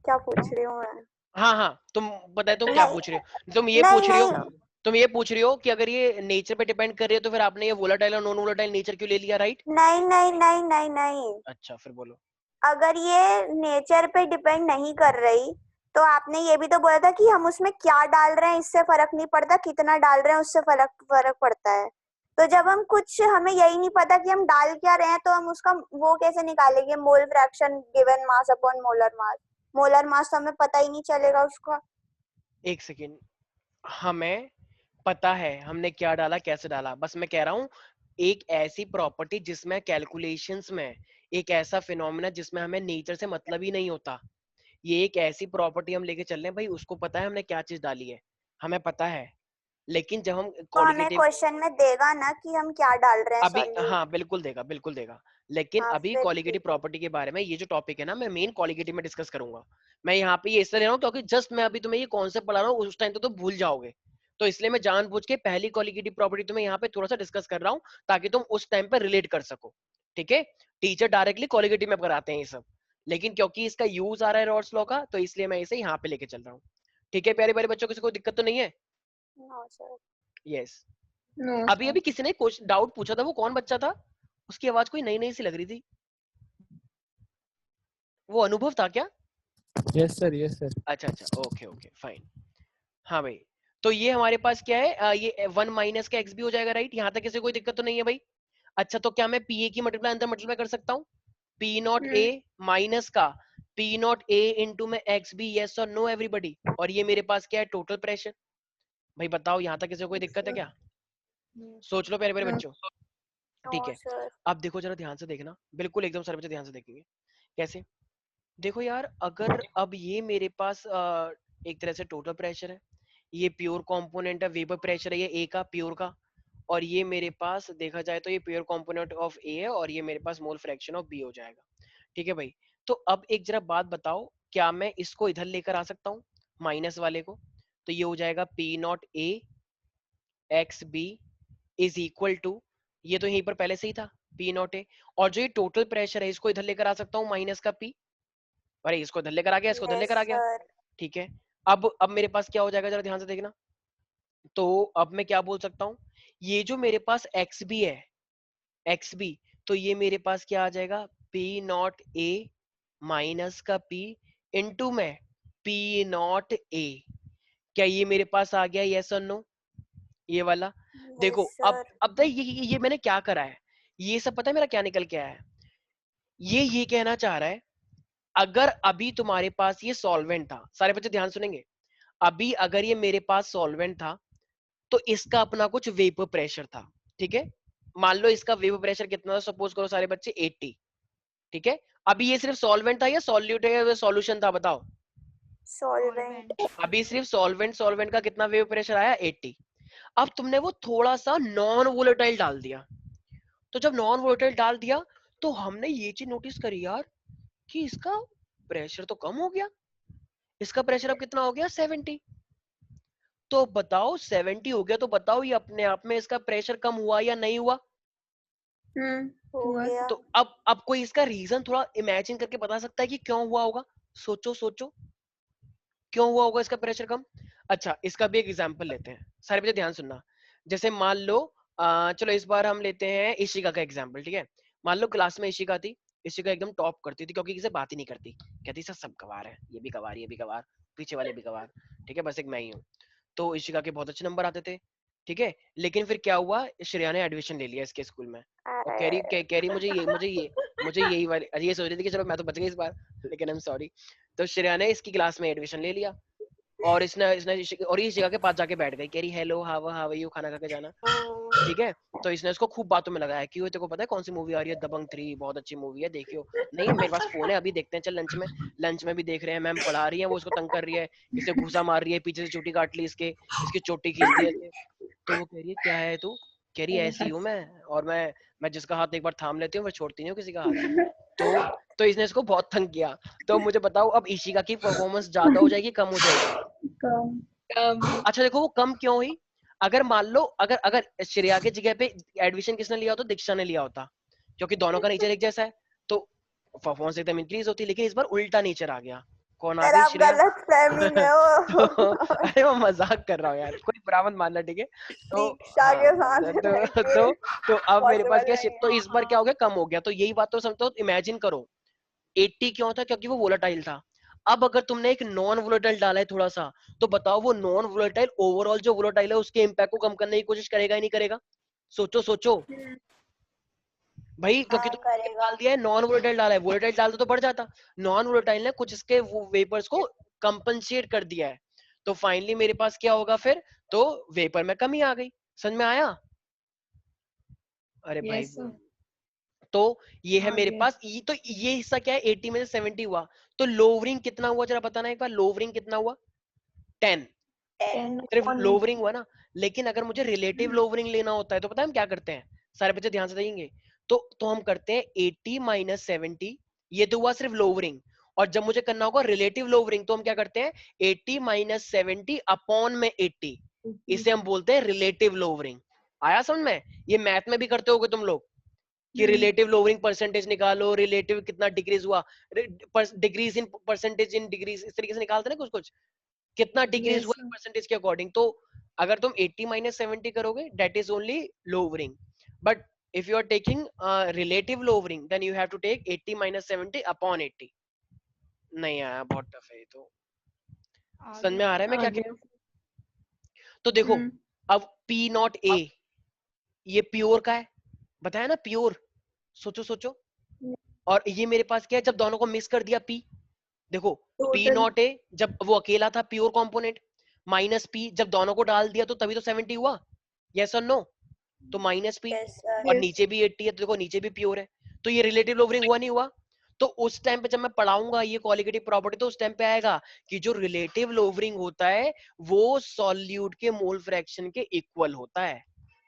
क्या पूछ रही हूँ मैं? हाँ तुम बताए तुम क्या नहीं पूछ रहे हो, तुम ये नहीं पूछ रही हो, नहीं तुम ये पूछ रही हो कि अगर ये नेचर पे डिपेंड कर रही है तो फिर आपने ये वोलेटाइल और नॉन वोलेटाइल नेचर क्यों ले लिया, राइट? नहीं नहीं नहीं नहीं नहीं। अच्छा फिर बोलो। अगर ये नेचर पे डिपेंड नहीं कर रही तो आपने ये भी तो बोला था कि हम उसमें क्या डाल रहे हैं इससे फर्क नहीं पड़ता, कितना डाल रहे हैं उससे फर्क पड़ता है। तो जब हम कुछ, हमें यही नहीं पता कि हम डाल क्या रहे हैं, तो हम उसका वो कैसे निकालेंगे, mole fraction given mass upon molar mass. Molar mass तो हमें पता ही नहीं चलेगा उसका। एक सेकेंड, हमें पता है हमने क्या डाला कैसे डाला, बस मैं कह रहा हूँ एक ऐसी प्रॉपर्टी जिसमें कैलकुलेशंस में, एक ऐसा फिनोमेना जिसमें हमें नेचर से मतलब ही नहीं होता, ये एक ऐसी प्रॉपर्टी हम लेके चल रहे हैं भाई, उसको पता है हमने क्या चीज डाली है, हमें पता है। लेकिन जब हम तो हमें क्वालिटेटिव, क्वेश्चन में देगा ना कि हम क्या डाल रहे हैं अभी सॉल्यूट। हाँ बिल्कुल देगा, बिल्कुल देगा। लेकिन हाँ अभी फिर क्वालिटेटिव ठीक है। प्रॉपर्टी के बारे में, ये जो टॉपिक है ना, मैं मेन क्वालिटेटिव में डिस्कस करूंगा। मैं यहाँ पे ये इसलिए ले रहा हूँ क्योंकि जस्ट मैं अभी तुम्हें ये कॉन्सेप्ट पढ़ा रहा हूँ, उस टाइम तो तुम भूल जाओगे। तो इसलिए मैं जानबूझ के पहली क्वालिटेटिव प्रॉपर्टी तुम्हें यहाँ पे थोड़ा सा डिस्कस कर रहा हूँ, ताकि तुम उस टाइम पर रिलेट कर सको। ठीक है, टीचर डायरेक्टली क्वालिटेटिव में कराते हैं ये सब, लेकिन क्योंकि इसका यूज आ रहा है रॉल्स लॉ का, तो इसलिए मैं इसे यहाँ पे लेके चल रहा हूँ। ठीक है प्यारे प्यारे बच्चों, किसी को दिक्कत तो नहीं है? No sir. यस। No, अभी अभी किसी ने क्वेश्चन डाउट पूछा था, वो कौन बच्चा था, उसकी आवाज कोई नई नई सी लग रही थी, वो अनुभव था क्या? Yes sir, yes sir. अच्छा अच्छा, ओके ओके फाइन। हाँ भाई, तो ये हमारे पास क्या है, ये 1 माइनस का एक्स भी हो जाएगा, राइट? यहाँ तक किसी कोई दिक्कत तो नहीं है भाई? अच्छा, तो क्या मैं पी ए की मल्टीप्लाई अंदर मल्टीप्लाई कर सकता हूँ, पी नॉट ए माइनस का पी नॉट ए इंटू में एक्स बी, यस और नो एवरीबडी? और ये मेरे पास क्या है, टोटल प्रेशर। भाई बताओ यहाँ तक किसी को कोई दिक्कत है क्या? सोच लो प्यारे प्यारे बच्चों। ठीक नो है, सर। अब देखो जरा ध्यान से देखना, बिल्कुल एकदम सारे बच्चे ध्यान से देखेंगे। कैसे? देखो यार, अगर अब ये मेरे पास एक तरह से टोटल प्रेशर है, ये प्योर कंपोनेंट है, वेपर प्रेशर है ये ए का, प्योर का, और ये मेरे पास देखा जाए तो ये प्योर कंपोनेंट ऑफ ए है, और ये मेरे पास मोल फ्रैक्शन ऑफ बी हो जाएगा। ठीक है भाई, तो अब एक जरा बात बताओ, क्या मैं इसको इधर लेकर आ सकता हूँ माइनस वाले को? तो ये हो जाएगा P not A X B is equal to, ये तो यहीं पर पहले से ही था पी नॉट ए, और जो ये टोटल प्रेशर है इसको इधर लेकर आ सकता हूँ माइनस का पी, अरे इसको इधर लेकर आ गया, इसको इधर यस लेकर आ गया। सर। ठीक है, अब मेरे पास क्या हो जाएगा, जरा ध्यान से देखना। तो अब मैं क्या बोल सकता हूँ, ये जो मेरे पास एक्स बी है, एक्स बी, तो ये मेरे पास क्या आ जाएगा, पी नॉट ए माइनस का पी इंटू में पी नॉट ए। क्या ये मेरे पास आ गया, यस और नो, ये वाला? देखो यस अब सर। अब ये मैंने क्या करा है, ये सब पता है मेरा क्या निकल के आया है? ये कहना चाह रहा है, अगर अभी तुम्हारे पास ये सॉल्वेंट था, सारे बच्चे ध्यान सुनेंगे, अभी अगर ये मेरे पास सॉल्वेंट था तो इसका अपना कुछ वेपर प्रेशर था, ठीक है? मान लो इसका वेपर प्रेशर कितना था, सपोज करो सारे बच्चे 80, ठीक है? अभी ये सिर्फ सॉल्वेंट था या सॉल्यूट है, सॉल्यूशन था, बताओ? सॉल्वेंट। अभी सिर्फ सॉल्वेंट का कितना वेपर प्रेशर आया, 80। अब तुमने वो थोड़ा सा नॉन वोलेटाइल डाल दिया, तो जब नॉन वोलेटाइल डाल दिया तो हमने ये चीज नोटिस करी यार कि इसका प्रेशर तो कम हो गया, इसका प्रेशर अब कितना हो गया, 70। तो बताओ 70 हो गया, तो बताओ ये अपने आप में इसका प्रेशर कम हुआ या नहीं हुआ? हो हुआ। गया। तो अब कोई इसका रीजन थोड़ा इमेजिन करके बता सकता है कि क्यों हुआ होगा? सोचो सोचो, क्यों हुआ होगा इसका प्रेशर कम? अच्छा, इसका भी एक एग्जांपल लेते हैं, सारे बच्चे ध्यान सुनना। जैसे मान लो चलो इस बार हम लेते हैं इशिका का एग्जांपल, ठीक है? मान लो क्लास में इशिका थी, इशिका एकदम टॉप करती थी क्योंकि किसी से बात ही नहीं करती, कहती सब गवार है, ये भी गवार, ये भी गवार, पीछे वाले भी गवार, ठीक है, बस एक मैं ही हूँ। तो इशिका के बहुत अच्छे नंबर आते थे, ठीक है? लेकिन फिर क्या हुआ, श्रेया ने एडमिशन ले लिया इसके स्कूल में, और कह रही मुझे यही वाली, ये सोच रही थी कि चलो मैं तो बच गई इस बार, लेकिन आई एम सॉरी। तो श्रेया ने इसकी क्लास में एडमिशन ले लिया, और इसने और ये जगह के पास जाके बैठ गई, कह रही हेलो हाउ यू, खाना खा के जाना, ठीक है? तो इसने इसको खूब बातों में लगाया कि तेरे को पता है कौन सी मूवी आ रही है, दबंग 3, बहुत अच्छी मूवी है, देखियो। नहीं मेरे पास फोन है, अभी देखते हैं, चल लंच में भी देख रहे हैं, मैम पढ़ा रही है, वो उसको तंग कर रही है, इसे घुसा मार रही है, पीछे से चोटी काट ली इसकी चोटी खींच दी है। तो वो कह रही है क्या है तू? कह रही है ऐसी हूँ मैं, और मैं जिसका हाथ एक बार थाम लेती हूँ मैं छोड़ती नहीं हूँ किसी का हाथ। तो इसने इसको बहुत तंग किया। तो मुझे बताओ अब इशिका की परफॉर्मेंस ज्यादा हो जाएगी कम हो जाएगी? कम। अच्छा देखो वो कम क्यों हुई, अगर मान लो अगर श्रेया की जगह पे एडमिशन किसने लिया होता, दीक्षा ने लिया होता, क्योंकि दोनों का नेचर एक जैसा है, तो परफॉर्मेंस एकदम इंक्रीज होती। लेकिन इस बार उल्टा नेचर आ गया, कौन आ गई, श्रेया। गलतफहमी में हो। तो अरे मैं मजाक कर रहा हूँ यार, कोई बुरा मत मानना, ठीक है? तो दीक्षा के हाँ, साथ तो अब मेरे पास क्या, possible नहीं तो है। इस बार क्या हो गया, कम हो गया। तो यही बात तो समझो, इमेजिन करो 80 क्यों था, क्योंकि वो वोलेटाइल था। अब अगर तुमने एक नॉन वोलेटाइल डाला है थोड़ा सा, तो बताओ वो नॉन वोलेटाइल ओवरऑल जो वोलेटाइल है उसके इम्पैक्ट को कम करने की कोशिश करेगा ही नहीं करेगा? सोचो सोचो भाई, क्योंकि हाँ, तुमने करेगा। डाल दिया है, नॉन वोलेटाइल डाला है, वोलेटाइल डालता तो बढ़ जाता। नॉन वोलेटाइल ने कुछ इसके वेपर्स को कंपनसेट कर दिया है, तो फाइनली मेरे पास क्या होगा फिर, तो वेपर में कमी आ गई। समझ में आया? अरे भाई Yes, sir. तो ये है हाँ, मेरे yes. पास, ये हिस्सा क्या है, 80 में से 70 हुआ, तो लोवरिंग कितना हुआ जरा बताना एक बार, लोवरिंग कितना हुआ? 10। 10 सिर्फ on लोवरिंग हुआ ना। लेकिन अगर मुझे रिलेटिव लोवरिंग लेना होता है तो पता है हम क्या करते हैं, सारे बच्चे ध्यान से देखेंगे, तो हम करते हैं 80 माइनस 70, ये तो हुआ सिर्फ लोवरिंग। और जब मुझे करना होगा रिलेटिव लोवरिंग, तो हम क्या करते हैं, 80 माइनस 70 अपॉन में 80, इसे हम बोलते हैं रिलेटिव लोवरिंग। आया समझ में? ये मैथ में भी करते होगे तुम लोग कि रिलेटिव लोवरिंग परसेंटेज निकालो, रिलेटिव कितना डिक्रीज हुआ, decrease in percentage in degrees, इस तरीके से निकालते ना कुछ कुछ, कितना डिक्रीज Yes, हुआ sir. परसेंटेज के अकॉर्डिंग। तो अगर तुम 80 माइनस 70 करोगे, that is only lowering. But if you are taking relative lowering, then you have to take 80 minus 70 upon 80। नहीं आया, बहुत टफ है ये तो। समझ में आ रहा है मैं क्या कह रहा हूँ? तो देखो अब P नॉट A ये प्योर का है, बताया ना प्योर, सोचो सोचो। और ये मेरे पास क्या है, जब दोनों को मिक्स कर दिया P, देखो P नॉट A जब वो अकेला था प्योर कंपोनेंट, माइनस P जब दोनों को डाल दिया तो तभी तो 70 हुआ, यस और नो? तो माइनस P, yes, sir. और नीचे भी 80 है, तो देखो नीचे भी प्योर है, तो ये रिलेटिव लोवरिंग हुआ नहीं हुआ? तो उस टाइम पे जब मैं पढ़ाऊंगा ये कोलिगेटिव प्रॉपर्टी, तो उस टाइम पे आएगा कि जो रिलेटिव लोवरिंग होता है वो सॉल्यूट के मोल फ्रैक्शन के इक्वल होता है।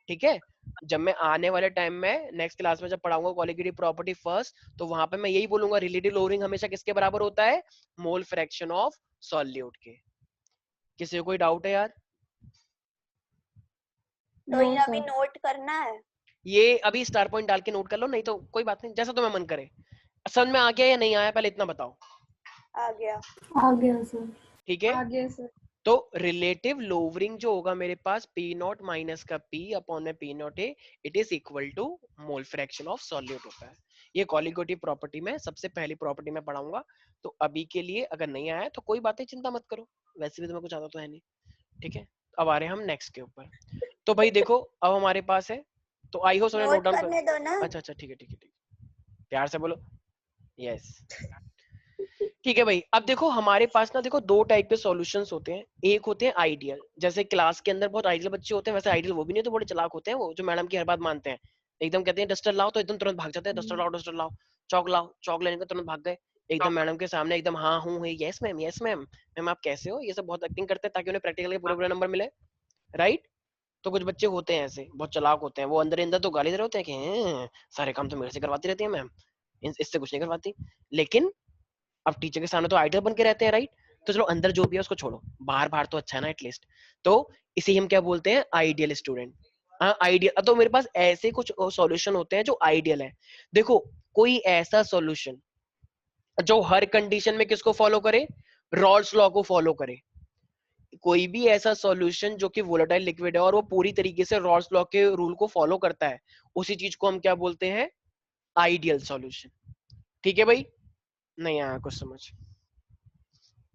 ठीक है, जब मैं आने वाले टाइम में नेक्स्ट क्लास में जब पढ़ाऊंगा कोलिगेटिव प्रॉपर्टी फर्स्ट, तो वहां पे मैं यही बोलूंगा रिलेटिव लोवरिंग हमेशा किसके बराबर होता है? मोल फ्रैक्शन ऑफ सॉल्यूट के। किसी को कोई डाउट है यार? तो ये अभी नोट करना है? ये अभी स्टार पॉइंट डाल के नोट कर लो, नहीं तो कोई बात नहीं, जैसा तुम्हें मन करे। समझ में आ गया या नहीं आया पहले इतना बताओ। आ गया। आ गया सर। ठीक है, आगे सर। तो रिलेटिव लोवरिंग जो होगा मेरे पास P नॉट माइनस का P अपॉन में P नॉट है, it is equal to mole fraction of solute होता है। ये कोलिगेटिव प्रॉपर्टी में सबसे पहली प्रॉपर्टी में पढ़ाऊंगा। तो अभी के लिए अगर नहीं आया तो कोई बात नहीं, चिंता मत करो, वैसे भी तुम्हें कुछ आता तो है नहीं। ठीक है, अब आ रहे हैं हम नेक्स्ट के ऊपर। तो भाई देखो अब हमारे पास है, तो आई हो सबने नोट डाउन करने दो ना। अच्छा अच्छा ठीक है ठीक है ठीक है, प्यार से बोलो यस। ठीक है भाई, अब देखो हमारे पास ना देखो दो टाइप के सॉल्यूशंस होते हैं। एक होते हैं आइडियल, जैसे क्लास के अंदर बहुत आइडियल बच्चे होते हैं, वैसे आइडियल वो भी नहीं, तो बड़े चालाक होते हैं वो, जो मैडम की हर बात मानते हैं। एकदम कहते हैं डस्टर लाओ तो एकदम तुरंत भाग जाते हैं, डस्टर लाओ, चौक लाओ, चौक लेने का तुरंत भाग गए एकदम मैडम के सामने, एकदम हाँ हूँ यस मैम मैम आप कैसे हो, ये सब बहुत एक्टिंग करते हैं ताकि उन्हें प्रैक्टिकल के पूरे पूरे नंबर मिले, राइट। तो कुछ बच्चे होते हैं ऐसे बहुत चालाक होते हैं, वो अंदर अंदर तो गाली दे रहे होते हैं कि सारे काम तो मेरे से करवाती रहती है मैम, इससे कुछ नहीं करवाती, लेकिन अब टीचर के सामने तो आइडियल बन के रहते हैं, राइट। तो चलो अंदर जो भी है उसको छोड़ो, बाहर बाहर तो अच्छा है ना एटलीस्ट। तो इसे हम क्या बोलते हैं? Ideal student. हाँ आइडियल। तो मेरे पास ऐसे कुछ सॉल्यूशन होते हैं जो आइडियल है। देखो कोई ऐसा सॉल्यूशन जो हर कंडीशन में किसको फॉलो करे? रॉल्स लॉ को फॉलो करे। कोई भी ऐसा सॉल्यूशन जो कि वोलेटाइल लिक्विड है और वो पूरी तरीके से रॉल्स लॉ के रूल को फॉलो करता है, उसी चीज को हम क्या बोलते हैं? Ideal solution. ठीक है भाई, नहीं आया कुछ समझ?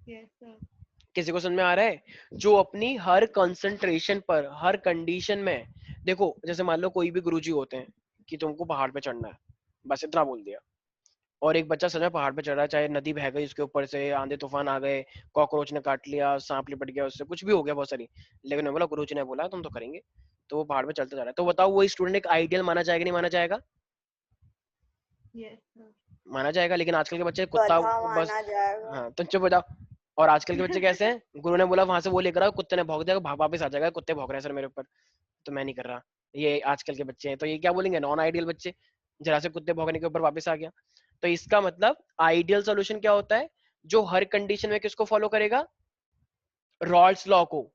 Yes sir. किसी को समझ में आ रहा है? जो अपनी हर कंसंट्रेशन पर हर कंडीशन में, देखो जैसे मान लो कोई भी गुरुजी होते हैं कि तुमको पहाड़ पे चढ़ना है, बस इतना बोल दिया, और एक बच्चा सच में पहाड़ पे चढ़ रहा है, चाहे नदी बह गई उसके ऊपर से, आंधी तूफान आ गए, कॉकरोच ने काट लिया, सांप लिपट गया उससे, कुछ भी हो गया बहुत सारी, लेकिन बोला गुरुजी ने बोला तुम तो करेंगे, तो वो पहाड़ पे चलते जा रहा है। तो बताओ वो स्टूडेंट एक आइडियल माना जाएगा नहीं माना जाएगा? Yes sir. माना जाएगा। लेकिन आजकल के बच्चे कुत्ता बस, हाँ तुम चुप हो जाओ। और आजकल के बच्चे कैसे हैं? गुरु ने बोला वहां से वो लेकर आओ, कुत्ते ने भौंक दिया, भाग वापस आ जाएगा, कुत्ते भौंक रहे हैं सर मेरे ऊपर, तो मैं नहीं कर रहा। ये आजकल के बच्चे हैं, तो ये क्या बोलेंगे? नॉन आइडियल बच्चे, जरा से कुत्ते भौंकने के ऊपर वापस आ गया। तो इसका मतलब आइडियल सॉल्यूशन क्या होता है? जो हर कंडीशन में किसको फॉलो करेगा? रॉल्स लॉ को।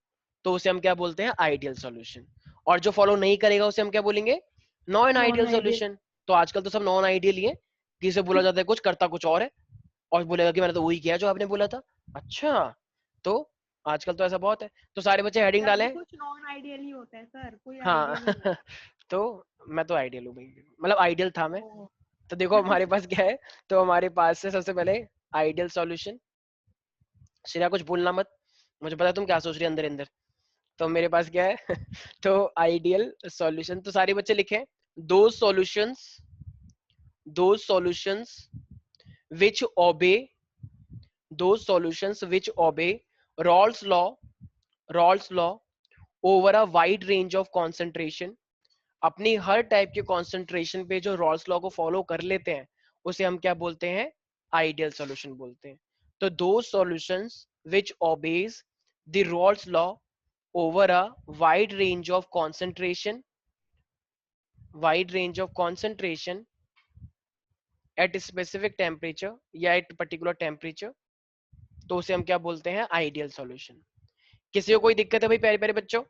तो उसे हम क्या बोलते हैं? Ideal solution. और जो फॉलो नहीं करेगा उसे हम क्या बोलेंगे? Non ideal solution. तो आजकल तो सब नॉन आइडियल ही है, किसे बोला जाता है कुछ करता कुछ और है, और बोलेगा कि मैंने तो वही किया जो आपने बोला था। अच्छा, तो आजकल तो ऐसा बहुत है, तो सारे बच्चे हेडिंग डालें कुछ नॉन आइडियल ही होता है सर, कोई हाँ आइडियल तो मैं तो आइडियल हूँ भाई, मतलब आइडियल था मैं। तो देखो हमारे पास क्या है, तो हमारे पास से सबसे पहले आइडियल सॉल्यूशन। श्रेया कुछ बोलना मत, मुझे पता है तुम क्या सोच रही है अंदर अंदर। तो मेरे पास क्या है तो आइडियल सॉल्यूशन, तो सारे बच्चे लिखे दो solutions which obey Rawls law over a wide range of concentration। अपनी हर टाइप के कॉन्सेंट्रेशन पे जो रॉल्स लॉ को फॉलो कर लेते हैं उसे हम क्या बोलते हैं? आइडियल सॉल्यूशन बोलते हैं। तो दो solutions which obeys the Rawls law over a wide range of concentration at a specific temperature या at particular temperature, तो उसे हम क्या बोलते हैं? Ideal solution. किसी को कोई दिक्कत है भाई प्यारे प्यारे बच्चों?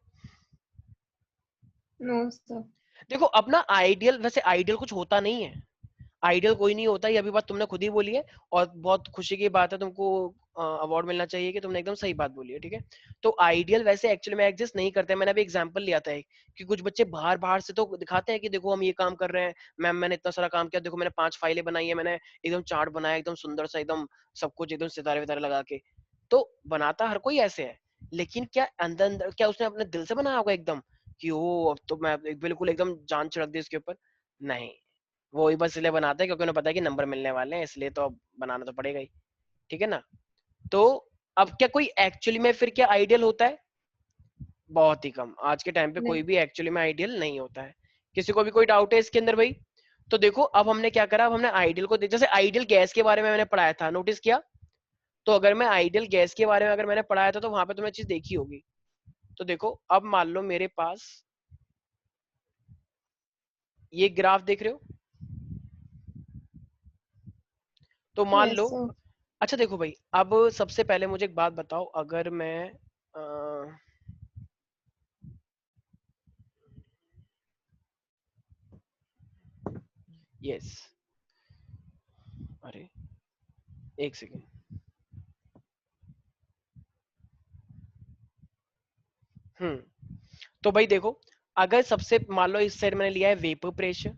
No sir. देखो अपना आइडियल, वैसे आइडियल कुछ होता नहीं है, आइडियल कोई नहीं होता, ये अभी बात तुमने खुद ही बोली है, और बहुत खुशी की बात है, तुमको अवार्ड मिलना चाहिए कि तुमने एकदम सही बात बोली है। ठीक है, तो आइडियल वैसे एक्चुअली में एग्जिस्ट नहीं करते। मैंने अभी एग्जांपल लिया था कि कुछ बच्चे बाहर बाहर से तो दिखाते हैं कि देखो हम ये काम कर रहे हैं मैम, मैंने इतना सारा काम किया, देखो मैंने 5 फाइलें बनाई है, मैंने एकदम चार्ट बनाया एकदम सुंदर सा, एकदम सब कुछ एकदम सितारे वितारे लगा के। तो बनाता हर कोई ऐसे है, लेकिन क्या अंदर अंदर क्या उसने अपने दिल से बनाया होगा एकदम कि ओ अब तो मैं बिल्कुल एकदम जान छिड़क दी इसके ऊपर? नहीं, वो ही बस इसलिए बनाते हैं क्योंकि उन्हें पता है कि नंबर मिलने वाले हैं, इसलिए तो अब बनाना तो पड़ेगा ही। ठीक है ना? तो अब क्या कोई एक्चुअली में फिर क्या आइडियल होता है? बहुत ही कम। आज के टाइम पे कोई भी एक्चुअली में आइडियल नहीं होता है। किसी को भी कोई डाउट है इसके अंदर भाई? तो देखो अब हमने क्या करा, अब हमने आइडियल को जैसे आइडियल गैस के बारे में मैंने पढ़ाया था, नोटिस किया? तो अगर मैं आइडियल गैस के बारे में अगर मैंने पढ़ाया था तो वहां पे तुमने चीज देखी होगी। तो देखो अब मान लो मेरे पास ये ग्राफ देख रहे हो, तो मान लो, अच्छा देखो भाई, अब सबसे पहले मुझे एक बात बताओ, अगर मैं यस, अरे एक सेकेंड, तो भाई देखो, अगर सबसे मान लो इस साइड मैंने लिया है वेपर प्रेशर,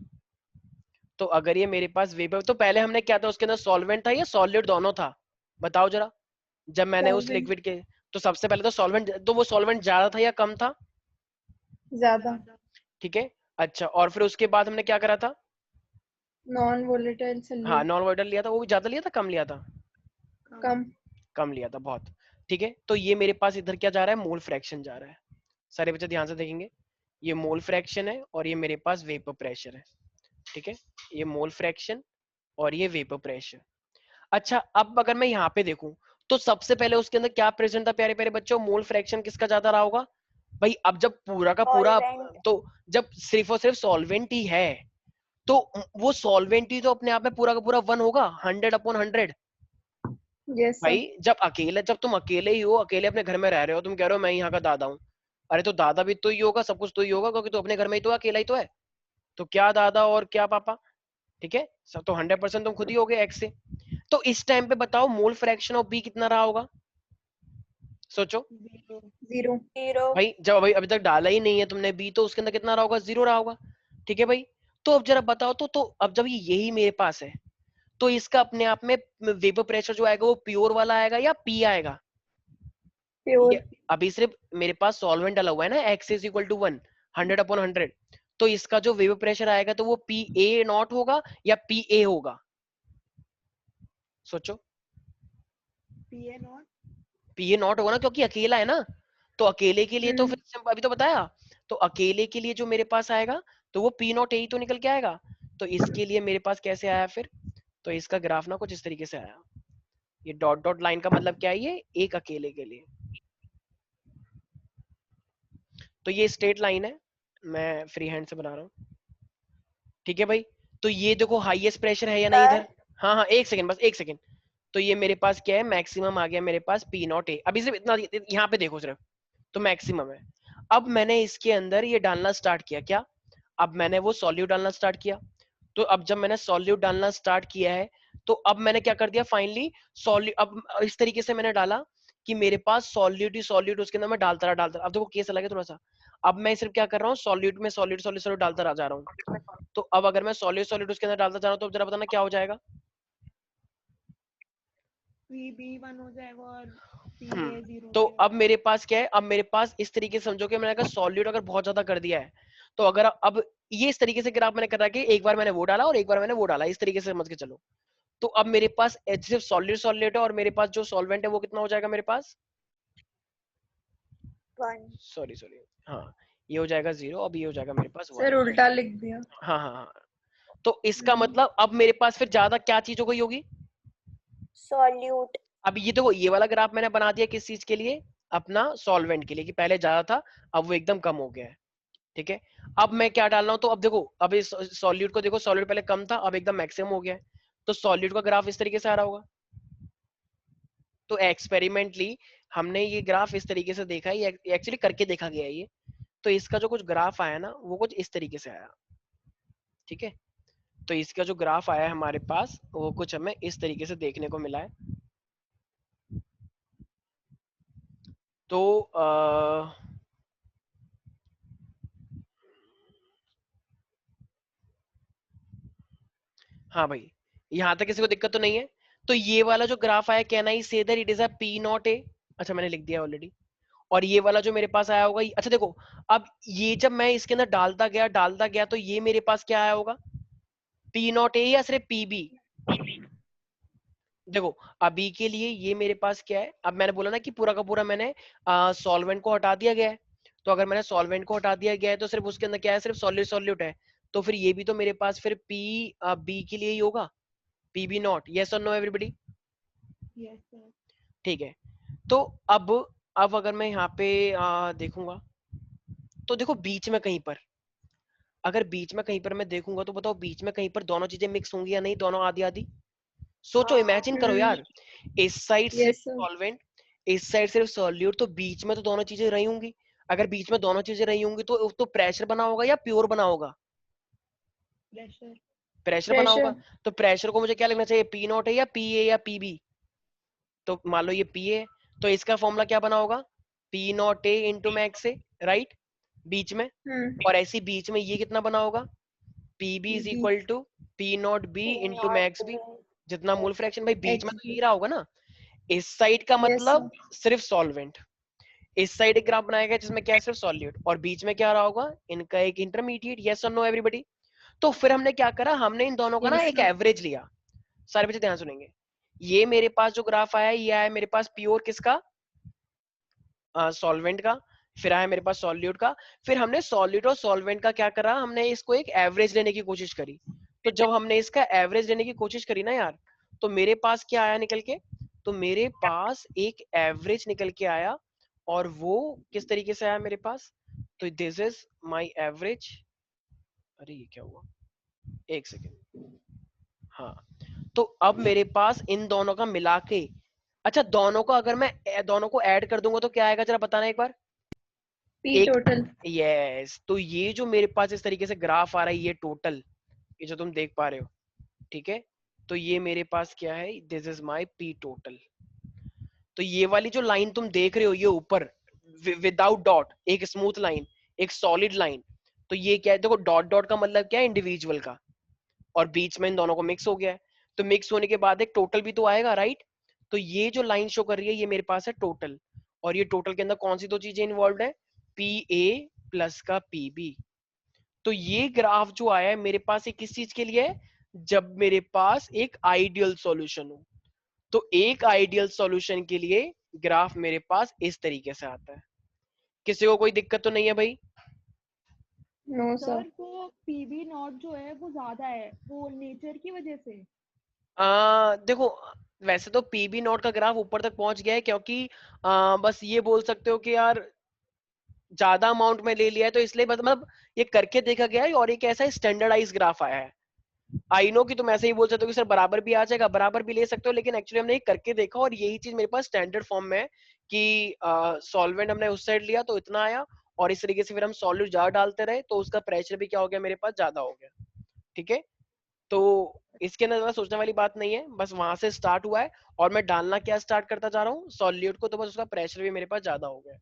तो अगर ये मेरे पास वेपर, तो पहले हमने क्या था, उसके अंदर सॉल्वेंट था या सॉलिड दोनों था, बताओ जरा। जब मैंने उस लिक्विड के, तो सबसे पहले तो सॉल्वेंट, तो वो सॉल्वेंट ज्यादा था या कम था? ज्यादा। ठीक है, अच्छा, और फिर उसके बाद हमने क्या करा था? नॉन वोलेटाइल हाँ, सॉल्यूट। नॉन वॉइडल लिया था, वो भी ज्यादा लिया था कम लिया था? कम। कम लिया था बहुत। ठीक है, तो ये मेरे पास इधर क्या जा रहा है, मोल फ्रैक्शन जा रहा है। सारे बच्चे ध्यान से देखेंगे, ये मोल फ्रैक्शन है और ये मेरे पास वेपर प्रेशर है। ठीक है, ये मोल फ्रैक्शन और ये वेपर प्रेशर। अच्छा, अब अगर मैं यहाँ पे देखूं तो सबसे पहले उसके अंदर क्या प्रेजेंट था प्यारे प्यारे बच्चों, मोल फ्रैक्शन किसका ज्यादा रहा होगा भाई? अब जब पूरा का पूरा, Solvent. तो जब सिर्फ और सिर्फ सॉल्वेंट ही है तो वो सॉल्वेंट ही तो अपने आप में पूरा का पूरा 1 होगा, 100/100। यस भाई जब तुम अकेले ही हो, अकेले अपने घर में रह रहे हो, तुम कह रहे हो मैं यहाँ का दादा हूँ, अरे तो दादा भी तो ही होगा, सब कुछ तो ही होगा, क्योंकि तू अपने घर में ही तो अकेला ही तो है, तो क्या दादा और क्या पापा। ठीक है, सब तो 100% तुम खुद ही हो गए एक्स से। तो इस टाइम पे बताओ मोल फ्रैक्शन ऑफ बी कितना रहा होगा, सोचो। जीरो। भाई जब अभी तक डाला ही नहीं है तुमने बी, तो उसके अंदर कितना रहा होगा, 0 रहा होगा। ठीक है भाई, तो अब जरा बताओ, तो अब जब यही मेरे पास है, तो इसका अपने आप में वेपर प्रेशर जो आएगा वो प्योर वाला आएगा या पी आएगा? प्योर। अभी सिर्फ मेरे पास सॉल्वेंट डाला हुआ है ना, x इज इक्वल टू 1, 100/100, तो इसका जो वेपर प्रेशर आएगा तो वो पी ए नॉट होगा या पी ए होगा, सोचो। पीए नॉट। पी ए नॉट होगा ना, क्योंकि अकेला है ना, तो अकेले के लिए तो फिर अभी तो बताया, तो अकेले के लिए जो मेरे पास आएगा तो वो पी नॉट ए ही तो निकल के आएगा। तो इसके लिए मेरे पास कैसे आया फिर, तो इसका ग्राफ ना कुछ इस तरीके से आया, ये डॉट डॉट लाइन का मतलब क्या है, ये एक अकेले के लिए, तो ये स्ट्रेट लाइन है, मैं फ्री हैंड से बना रहा हूँ। ठीक है भाई, तो ये देखो हाईएस्ट प्रेशर है या नहीं इधर? हाँ हाँ, एक सेकंड, बस एक सेकंड। तो ये मेरे पास क्या है, मैक्सिमम आ गया मेरे पास पी नॉट ए, अभी सिर्फ इतना यहाँ पे देखो सिर्फ, तो मैक्सिमम है। अब मैंने इसके अंदर ये डालना स्टार्ट किया, क्या? अब मैंने वो सॉल्यूट डालना स्टार्ट किया, तो अब जब मैंने सॉल्यूट डालना स्टार्ट किया है, तो अब मैंने क्या कर दिया फाइनली, सॉल्यूट, अब इस तरीके से मैंने डाला कि मेरे पास सॉल्यूट ही सॉल्यूट उसके अंदर मैं डालता रहा। अब देखो केस अलग है थोड़ा सा, अब मैं सिर्फ क्या कर रहा हूँ, सॉल्यूट में सॉल्यूट सॉल्यूट सॉल्यूट डालता रह जा रहा हूँ। तो अब अगर मैं सॉल्यूट सॉल्यूट उसके अंदर डालता जा रहा हूँ, तो जरा बताना क्या हो जाएगा? बी1 हो जाएगा और पीए 0। तो अब मेरे पास क्या है, अब मेरे पास इस तरीके से समझो कि मैंने अगर सॉल्यूट अगर बहुत ज्यादा कर दिया है, तो अगर अब ये इस तरीके से ग्राफ मैंने करा कि एक बार मैंने वो डाला और एक बार मैंने वो डाला, इस तरीके से समझ के चलो। तो अब मेरे पास सिर्फ सॉल्यूट सॉल्यूट है और मेरे पास जो सॉल्वेंट है वो कितना हो जाएगा मेरे पास, सॉरी हाँ, ये हो जाएगा 0, अब ये हो जाएगा मेरे पास 1। सर उल्टा लिख दिया। हाँ हाँ हाँ, तो इसका मतलब अब मेरे पास फिर ज्यादा क्या चीज हो गई होगी, सॉल्यूट। अब ये देखो, ये वाला ग्राफ मैंने बना दिया किस चीज के लिए, अपना सॉल्वेंट के लिए, कि पहले ज्यादा था अब वो एकदम कम हो गया है। ठीक है, अब मैं क्या डाल रहा हूँ, तो अब देखो, अब इस सॉल्यूट को देखो, सॉल्यूट पहले कम था अब एकदम मैक्सिमम हो गया है, तो सॉल्यूट का ग्राफ इस तरीके से आ रहा होगा। तो एक्सपेरिमेंटली हमने ये ग्राफ इस तरीके से देखा है, एक्चुअली करके देखा गया है ये, तो इसका जो कुछ ग्राफ आया ना वो कुछ इस तरीके से आया। ठीक है, तो इसका जो ग्राफ आया है हमारे पास वो कुछ हमें इस तरीके से देखने को मिला है। तो हाँ भाई, यहाँ तक किसी को दिक्कत तो नहीं है? तो ये वाला जो ग्राफ आया, can I say that it is a P not a, अच्छा मैंने लिख दिया ऑलरेडी। और ये वाला जो मेरे पास आया होगा, अच्छा देखो, अब ये जब मैं इसके अंदर डालता गया तो ये मेरे पास क्या आया होगा, पी नॉट ए या सिर्फ पीबी? देखो अभी के लिए ये मेरे पास क्या है, अब मैंने बोला ना कि पूरा का पूरा मैंने सॉल्वेंट को हटा दिया गया है, तो अगर मैंने सॉल्वेंट को हटा दिया गया है तो सिर्फ उसके अंदर क्या है, सिर्फ सॉल्यूट सॉल्यूट है, तो फिर ये भी तो मेरे पास फिर पी बी के लिए ही होगा, पी बी नॉट। यस और नो एवरीबडी? Yes sir. ठीक है, तो अब अगर मैं यहाँ पे देखूंगा तो देखो बीच में कहीं पर, अगर बीच में कहीं पर मैं देखूंगा तो बताओ बीच में कहीं पर दोनों चीजें मिक्स होंगी या नहीं, दोनों आधी आधी? सोचो, इमेजिन करो यार, इस साइड सिर्फ Yes, sir. सॉल्वेंट, इस साइड सिर्फ सॉल्यूट, तो बीच में तो दोनों चीजें रही होंगी। अगर बीच में दोनों चीजें रही होंगी तो प्रेशर बना होगा या प्योर बना होगा? प्रेशर। प्रेशर बना होगा। Pressure. तो प्रेशर को मुझे क्या लिखना चाहिए, पी नॉट है या पी ए या पी बी? तो मान लो ये पी ए, तो इसका फॉर्मूला क्या बना होगा, P not A into max A, right, बीच में। और ऐसी बीच में ये कितना बना होगा, P B is equal to P not B into max B, जितना मोल फ्रैक्शन। भाई बीच में तो यही रहा होगा ना। इस साइड का मतलब सिर्फ सॉल्वेंट, इस साइड एक ग्राफ बनाया गया जिसमें क्या है, सिर्फ सॉल्यूट, और बीच में क्या रहा होगा, इनका एक इंटरमीडिएट। यस और नो एवरीबॉडी? तो फिर हमने क्या करा, हमने इन दोनों का ना एक एवरेज लिया। सारे बच्चे ध्यान सुनेंगे, ये मेरे पास जो ग्राफ आया ये आया मेरे पास प्योर किसका, सॉल्वेंट का, फिर आया मेरे पास सॉल्यूट का। फिर हमने सॉल्यूट और सॉल्वेंट का क्या करा, हमने इसको एक एवरेज लेने की कोशिश करी। तो जब हमने इसका एवरेज लेने की कोशिश करी ना यार, तो मेरे पास क्या आया निकल के, तो मेरे पास एक एवरेज निकल के आया, और वो किस तरीके से आया मेरे पास, तो दिस इज माय एवरेज। अरे ये क्या हुआ, एक सेकेंड, हाँ। तो अब मेरे पास इन दोनों का मिला के, अच्छा दोनों का अगर मैं दोनों को ऐड कर दूंगा तो क्या आएगा, जरा बताना एक बार। P एक total. यस, तो ये जो मेरे पास इस तरीके से ग्राफ आ रहा है, ये टोटल, ये जो तुम देख पा रहे हो, ठीक है, तो ये मेरे पास क्या है, this is my P total. तो ये वाली जो लाइन तुम देख रहे हो ये ऊपर विदाउट डॉट, एक स्मूथ लाइन, एक सॉलिड लाइन, तो ये क्या है, देखो डॉट डॉट का मतलब क्या है, इंडिविजुअल का, और बीच में इन दोनों को मिक्स हो गया है, तो मिक्स होने के बाद एक टोटल भी तो आएगा, राइट। तो ये जो लाइन शो कर रही है ये मेरे पास है टोटल, और ये टोटल के अंदर कौन सी दो चीजें इन्वॉल्व है, पी ए प्लस का पी बी। तो ये ग्राफ जो आया है मेरे पास ये किस चीज के लिए है, जब मेरे पास एक आइडियल सॉल्यूशन हो। तो एक आइडियल सॉल्यूशन के लिए ग्राफ मेरे पास इस तरीके से आता है। किसी को कोई दिक्कत तो नहीं है भाई? No, sir. सर वो पीबी नॉट जो है वो ज्यादा है, वो नेचर की वजह से। देखो वैसे तो पीबी नॉट का ग्राफ ऊपर तक पहुंच गया है, क्योंकि बस ये बोल सकते हो कि यार ज्यादा अमाउंट में ले लिया है, तो इसलिए मतलब ये करके देखा गया है, और एक ऐसा स्टैंडर्डाइज ग्राफ आया है। आई नो कि तुम ऐसे ही बोल सकते हो कि सर बराबर भी आ जाएगा, बराबर भी ले सकते हो, लेकिन एक्चुअली हमने ये करके देखा और यही चीज मेरे पास स्टैंडर्ड फॉर्म में है कि सॉल्वेंट हमने उस साइड लिया तो इतना आया, और इस तरीके से फिर हम सॉल्यूट ज्यादा डालते रहे तो उसका प्रेशर भी क्या हो गया, मेरे पास ज्यादा हो गया। ठीक है, तो इसके अंदर ज्यादा सोचने वाली बात नहीं है, बस वहां से स्टार्ट हुआ है और मैं डालना क्या स्टार्ट करता जा रहा हूँ, सॉल्यूट को, तो बस उसका प्रेशर भी मेरे पास ज्यादा हो गया।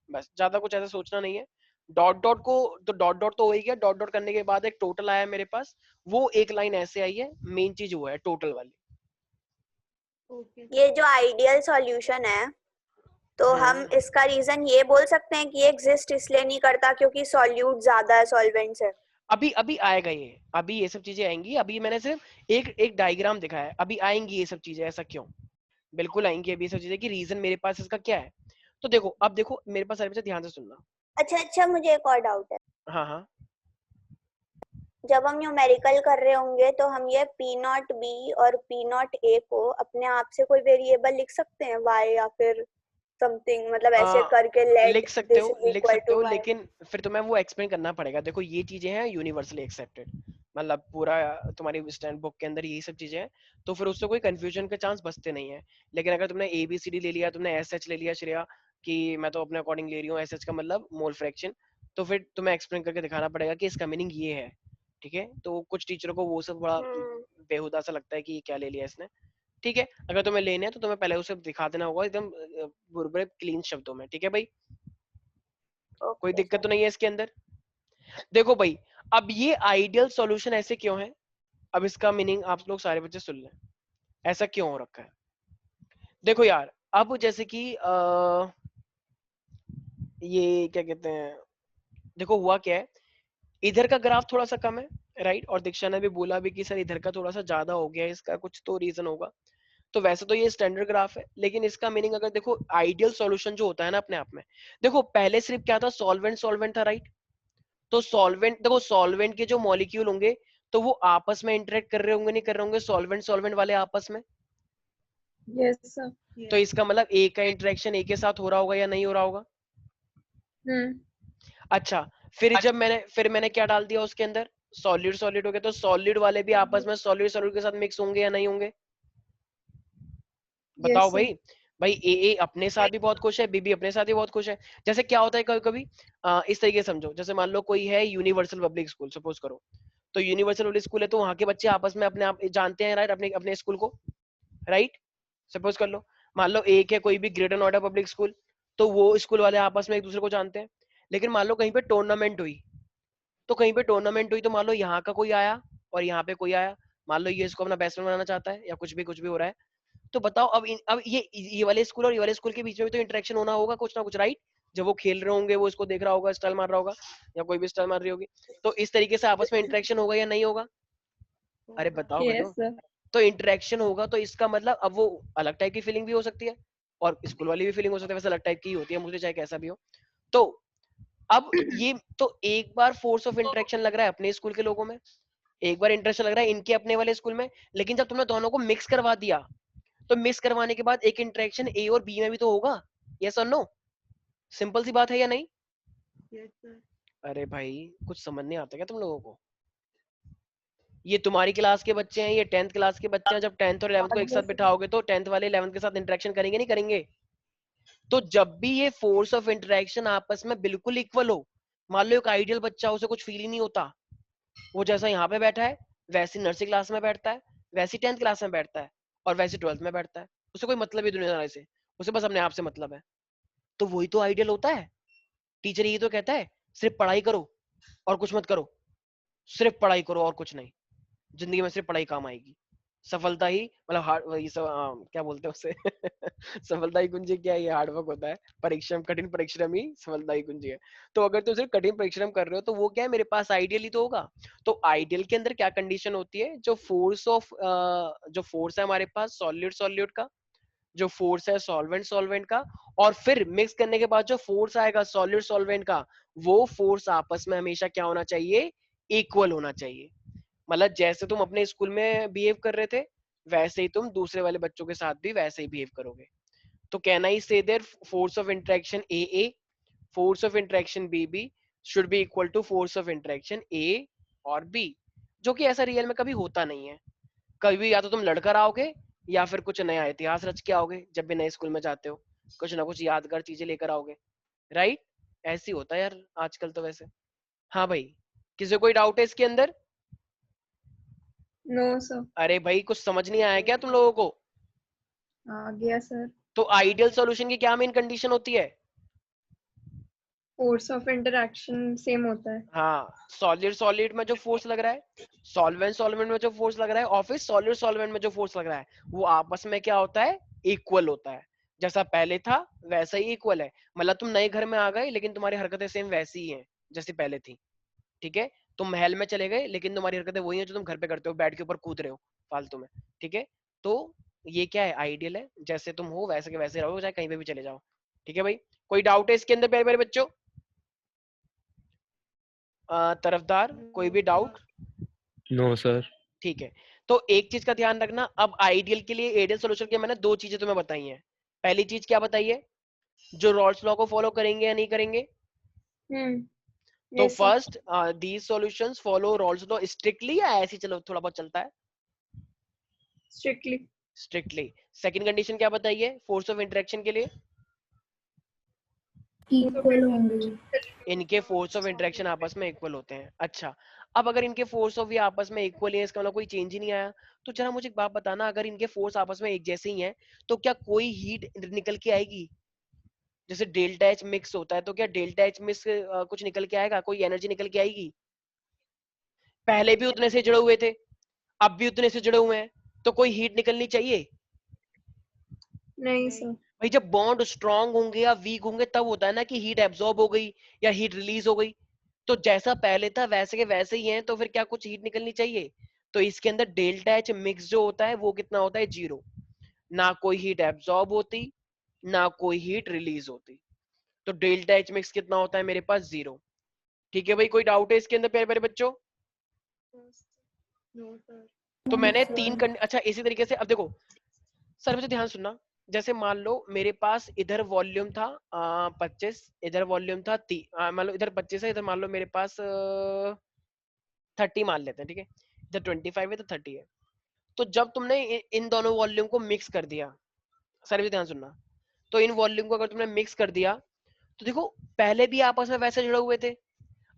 बस ज्यादा कुछ ऐसा सोचना नहीं है। डॉट डॉट को तो डॉट डॉट तो हो ही गया, डॉट डॉट करने के बाद एक टोटल आया मेरे पास, वो एक लाइन ऐसे आई है, मेन चीज वो है टोटल वाली। ओके ये जो आइडियल सॉल्यूशन है, तो हम इसका रीजन ये बोल सकते हैं कि ये एग्जिस्ट इसलिए नहीं करता क्योंकि सॉल्यूट ज्यादा है सॉल्वेंट से। अभी अभी आएगा ये, अभी ये सब चीजें आएंगी, अभी मैंने सिर्फ एक डायग्राम दिखाया है, अभी आएंगी ये सब चीजें, ऐसा क्यों, बिल्कुल आएंगी अभी ये सब चीजें कि रीजन मेरे पास इसका क्या है। तो देखो, अब देखो मेरे पास सारे बच्चे ध्यान से सुनना। अच्छा, मुझे एक और डाउट है। हाँ हाँ, जब हम न्यूमेरिकल कर रहे होंगे तो हम ये पी नॉट बी और पी नॉट ए को अपने आप से कोई वेरिएबल लिख सकते हैं, y या फिर समथिंग, मतलब ऐसे करके लेट लिख सकते हो, लेकिन फिर तुम्हें वो एक्सप्लेन करना पड़ेगा। देखो ये चीजें हैं यूनिवर्सली एक्सेप्टेड, मतलब पूरा तुम्हारी स्टैंड बुक के अंदर यही सब चीजें हैं, तो फिर उससे कोई कंफ्यूजन के चांस बचते नहीं है। लेकिन अगर तुमने ए बी सी डी ले लिया, तुमने एस एच ले लिया श्रेया कि मैं तो अपने अकॉर्डिंग ले रही हूँ, एस एच का मतलब मोल फ्रैक्शन, तो फिर तुम्हें एक्सप्लेन करके दिखाना पड़ेगा कि इसका मीनिंग ये है। ठीक है, तो कुछ टीचरों को वो सब बड़ा बेहुदा सा लगता है कि क्या ले लिया इसने। ठीक है, अगर तुम्हें लेने हैं तो तुम्हें पहले उसे दिखा देना होगा एकदम बुरबुरे क्लीन शब्दों में। ठीक है भाई, कोई दिक्कत तो नहीं है इसके अंदर। देखो भाई, अब ये आइडियल सॉल्यूशन ऐसे क्यों है, अब इसका मीनिंग आप लोग सारे बच्चे सुन लें, ऐसा क्यों हो रखा है। देखो यार, अब जैसे कि ये क्या कहते हैं, देखो हुआ क्या है, इधर का ग्राफ थोड़ा सा कम है, राइट, और दीक्षा ने भी बोला भी कि सर इधर का थोड़ा सा ज्यादा हो गया है, इसका कुछ तो रीजन होगा। तो वैसे तो ये स्टैंडर्ड ग्राफ है, लेकिन इसका मीनिंग अगर देखो, आइडियल सॉल्यूशन जो होता है ना अपने आप में, देखो पहले सिर्फ क्या था, सॉल्वेंट सॉल्वेंट था, राइट। तो सॉल्वेंट, देखो सॉल्वेंट के जो मॉलिक्यूल होंगे तो वो आपस में इंटरेक्ट कर रहे होंगे नहीं कर रहे होंगे, सॉल्वेंट सॉल्वेंट वाले आपस में। Yes sir. तो इसका मतलब ए का इंटरेक्शन ए के साथ हो रहा होगा या नहीं हो रहा होगा। अच्छा, फिर मैंने क्या डाल दिया उसके अंदर, सॉलिड सॉलिड हो गया, तो सॉलिड वाले भी आपस में सॉलिड सॉलिड के साथ मिक्स होंगे या नहीं होंगे, बताओ Yes, भाई। भाई ए अपने साथ भी बहुत खुश है, बी अपने साथ भी बहुत खुश है। जैसे क्या होता है कभी कभी इस तरीके से समझो, जैसे मान लो कोई है यूनिवर्सल पब्लिक स्कूल, सपोज करो, तो यूनिवर्सल पब्लिक स्कूल है तो वहां के बच्चे आपस में अपने आप जानते हैं, राइट, अपने अपने स्कूल को, राइट। सपोज कर लो, मान लो एक है कोई भी ग्रेटर नोएडा पब्लिक स्कूल, तो वो स्कूल वाले आपस में एक दूसरे को जानते हैं। लेकिन मान लो कहीं पे टूर्नामेंट हुई, तो मान लो यहाँ का कोई आया और यहाँ पे कोई आया, मान लो ये इसको अपना बेस्ट फ्रेंड बनाना चाहता है या कुछ भी हो रहा है, तो बताओ अब ये वाले स्कूल और ये वाले स्कूल के बीच में भी तो इंटरेक्शन होना होगा कुछ ना कुछ, राइट। जब वो खेल रहे होंगे वो इसको देख रहा होगा, स्टाइल मार रहा होगा, या कोई भी स्टाइल मार रही होगी, तो इस तरीके से आपस में इंटरेक्शन होगा या नहीं होगा, अरे बताओ yes, बेटो। sir. तो इंटरेक्शन होगा तो इसका मतलब अब वो अलग टाइप की फीलिंग भी हो सकती है और स्कूल वाली भी फीलिंग हो सकती है, वैसे अलग टाइप की होती है मुझे, चाहे कैसा भी हो। तो अब ये तो एक बार फोर्स ऑफ इंटरेक्शन लग रहा है अपने स्कूल के लोगों में, एक बार इंटरेक्शन लग रहा है इनके अपने वाले स्कूल में, लेकिन जब तुमने दोनों को मिक्स करवा दिया, तो मिक्स करवाने के बाद एक इंटरेक्शन ए और बी में भी तो होगा, यस और नो, सिंपल सी बात है या नहीं। Yes sir. अरे भाई कुछ समझ नहीं आता क्या तुम लोगों को, ये तुम्हारी क्लास के बच्चे हैं, ये 10th क्लास के बच्चे हैं, जब 10th और 11th को एक साथ बिठाओगे तो 10th वाले 11th के साथ इंटरेक्शन करेंगे नहीं करेंगे। तो जब भी ये फोर्स ऑफ इंटरेक्शन आपस में बिल्कुल इक्वल हो, मान लो एक आइडियल बच्चा, उसे कुछ फील ही नहीं होता, वो जैसा यहाँ पे बैठा है वैसे नर्सरी क्लास में बैठता है, वैसे 10th क्लास में बैठता है और वैसे 12th में बैठता है, उसे कोई मतलब ही दुनिया से, उसे बस अपने आप से मतलब है, तो वही तो आइडियल होता है। टीचर यही तो कहता है सिर्फ पढ़ाई करो और कुछ मत करो, सिर्फ पढ़ाई करो और कुछ नहीं, जिंदगी में सिर्फ पढ़ाई काम आएगी, सफलता ही मतलब हार्ड ये सब क्या बोलते हैं उसे सफलता ही कुंजी क्या है, ये हार्डवर्क होता है, परिश्रम, कठिन परिश्रम ही सफलता ही कुंजी है। तो अगर तुम सिर्फ कठिन परिश्रम कर रहे हो तो वो क्या है, मेरे पास आइडियल ही तो होगा। तो आइडियल के अंदर क्या कंडीशन होती है, जो फोर्स है हमारे पास सॉलिड सॉल्यूट का, जो फोर्स है सॉल्वेंट सॉल्वेंट का, और फिर मिक्स करने के बाद जो फोर्स आएगा सॉलिड सॉल्वेंट का, वो फोर्स आपस में हमेशा क्या होना चाहिए, इक्वल होना चाहिए। मतलब जैसे तुम अपने स्कूल में बिहेव कर रहे थे वैसे ही तुम दूसरे वाले बच्चों के साथ भी वैसे ही बिहेव करोगे। तो can I say there force of interaction A force of interaction B should be equal to force of interaction A और बी, जो कि ऐसा रियल में कभी होता नहीं है। कभी या तो तुम लड़कर आओगे या फिर कुछ नया इतिहास रच के आओगे, जब भी नए स्कूल में जाते हो कुछ ना कुछ यादगार चीजें लेकर आओगे, राइट। ऐसे ही होता है यार आजकल तो वैसे। हाँ भाई, किसी कोई डाउट है इसके अंदर। No, sir. अरे भाई कुछ समझ नहीं आया क्या तुम लोगों को। आ गया सर। तो आइडियल सॉल्यूशन की क्या मेन कंडीशन होती है, फोर्स ऑफ इंटरेक्शन सेम होता है। हाँ सॉलिड सॉलिड में जो फोर्स लग रहा है, सॉल्वेंट सॉल्वेंट में जो फोर्स लग रहा है, और फिर सॉलिड सॉल्वेंट में जो फोर्स लग रहा है, वो आपस में क्या होता है, इक्वल होता है। जैसा पहले था वैसा ही इक्वल है। मतलब तुम नए घर में आ गए लेकिन तुम्हारी हरकतें सेम वैसी ही हैं जैसी पहले थी, ठीक है। तुम महल में चले गए लेकिन तुम्हारी हरकतें वही हैं जो तुम घर पे करते हो, बेड के ऊपर कूद रहे हो फालतू में, ठीक है। तो ये क्या है, आइडियल है, जैसे तुम हो वैसे के वैसे रहो, चाहे कहीं पे भी चले जाओ, ठीक है भाई। कोई डाउट है इसके अंदर प्यारे प्यारे बच्चों, तरफदार, कोई भी डाउट। No sir. ठीक है, तो एक चीज का ध्यान रखना, अब आइडियल के लिए आइडियल सॉल्यूशन के मैंने दो चीजें तुम्हें बताई हैं। पहली चीज क्या बताई है, जो रॉल्स लॉ को फॉलो करेंगे या नहीं करेंगे। तो Yes, sir. First these solutions follow Rawls law strictly या ऐसे चलो थोड़ा बहुत चलता है, Strictly. स्ट्रिक्टली। सेकंड कंडीशन क्या बताई है फोर्स ऑफ इंटरेक्शन के लिए, इक्वल होंगे। इनके फोर्स ऑफ इंटरेक्शन आपस में इक्वल होते हैं। अच्छा, अब अगर इनके फोर्स ऑफ ये आपस में इक्वल है, इसका मतलब कोई चेंज ही नहीं आया, तो जरा मुझे एक बात बताना, अगर इनके फोर्स आपस में एक जैसे ही हैं तो क्या कोई हीट निकल के आएगी। जैसे डेल्टा एच मिक्स होता है तो क्या डेल्टा एच मिक्स कुछ निकल के आएगा, कोई एनर्जी निकल के आएगी। पहले भी उतने से जुड़े हुए थे, अब भी उतने से जुड़े हुए हैं, तो कोई हीट निकलनी चाहिए। नहीं सर। भाई जब बॉन्ड स्ट्रांग होंगे या वीक होंगे तब होता है ना कि हीट एब्जॉर्ब हो गई या हीट रिलीज हो गई। तो जैसा पहले था वैसे के वैसे ही है, तो फिर क्या कुछ हीट निकलनी चाहिए। तो इसके अंदर डेल्टा एच मिक्स जो होता है वो कितना होता है, 0। ना कोई हीट एब्जॉर्ब होती ना कोई हीट रिलीज होती, तो डेल्टा एच मिक्स कितना होता है मेरे पास, 0। ठीक है भाई, कोई डाउट है इसके अंदर प्यारे प्यारे बच्चों? No sir. तो मैंने अच्छा इसी तरीके से अब देखो सर मुझे ध्यान सुनना, जैसे मान लो मेरे पास इधर वॉल्यूम था 25, इधर वॉल्यूम था मान लो इधर 25 है, इधर मान लो मेरे पास 30 मान लेते हैं, ठीक है, इधर 25 है तो 30 है। तो जब तुमने इन दोनों वॉल्यूम को मिक्स कर दिया, सर मुझे ध्यान सुनना, तो इन वॉल्यूम को अगर तुमने मिक्स कर दिया तो देखो पहले भी आपस में वैसे जुड़े हुए थे,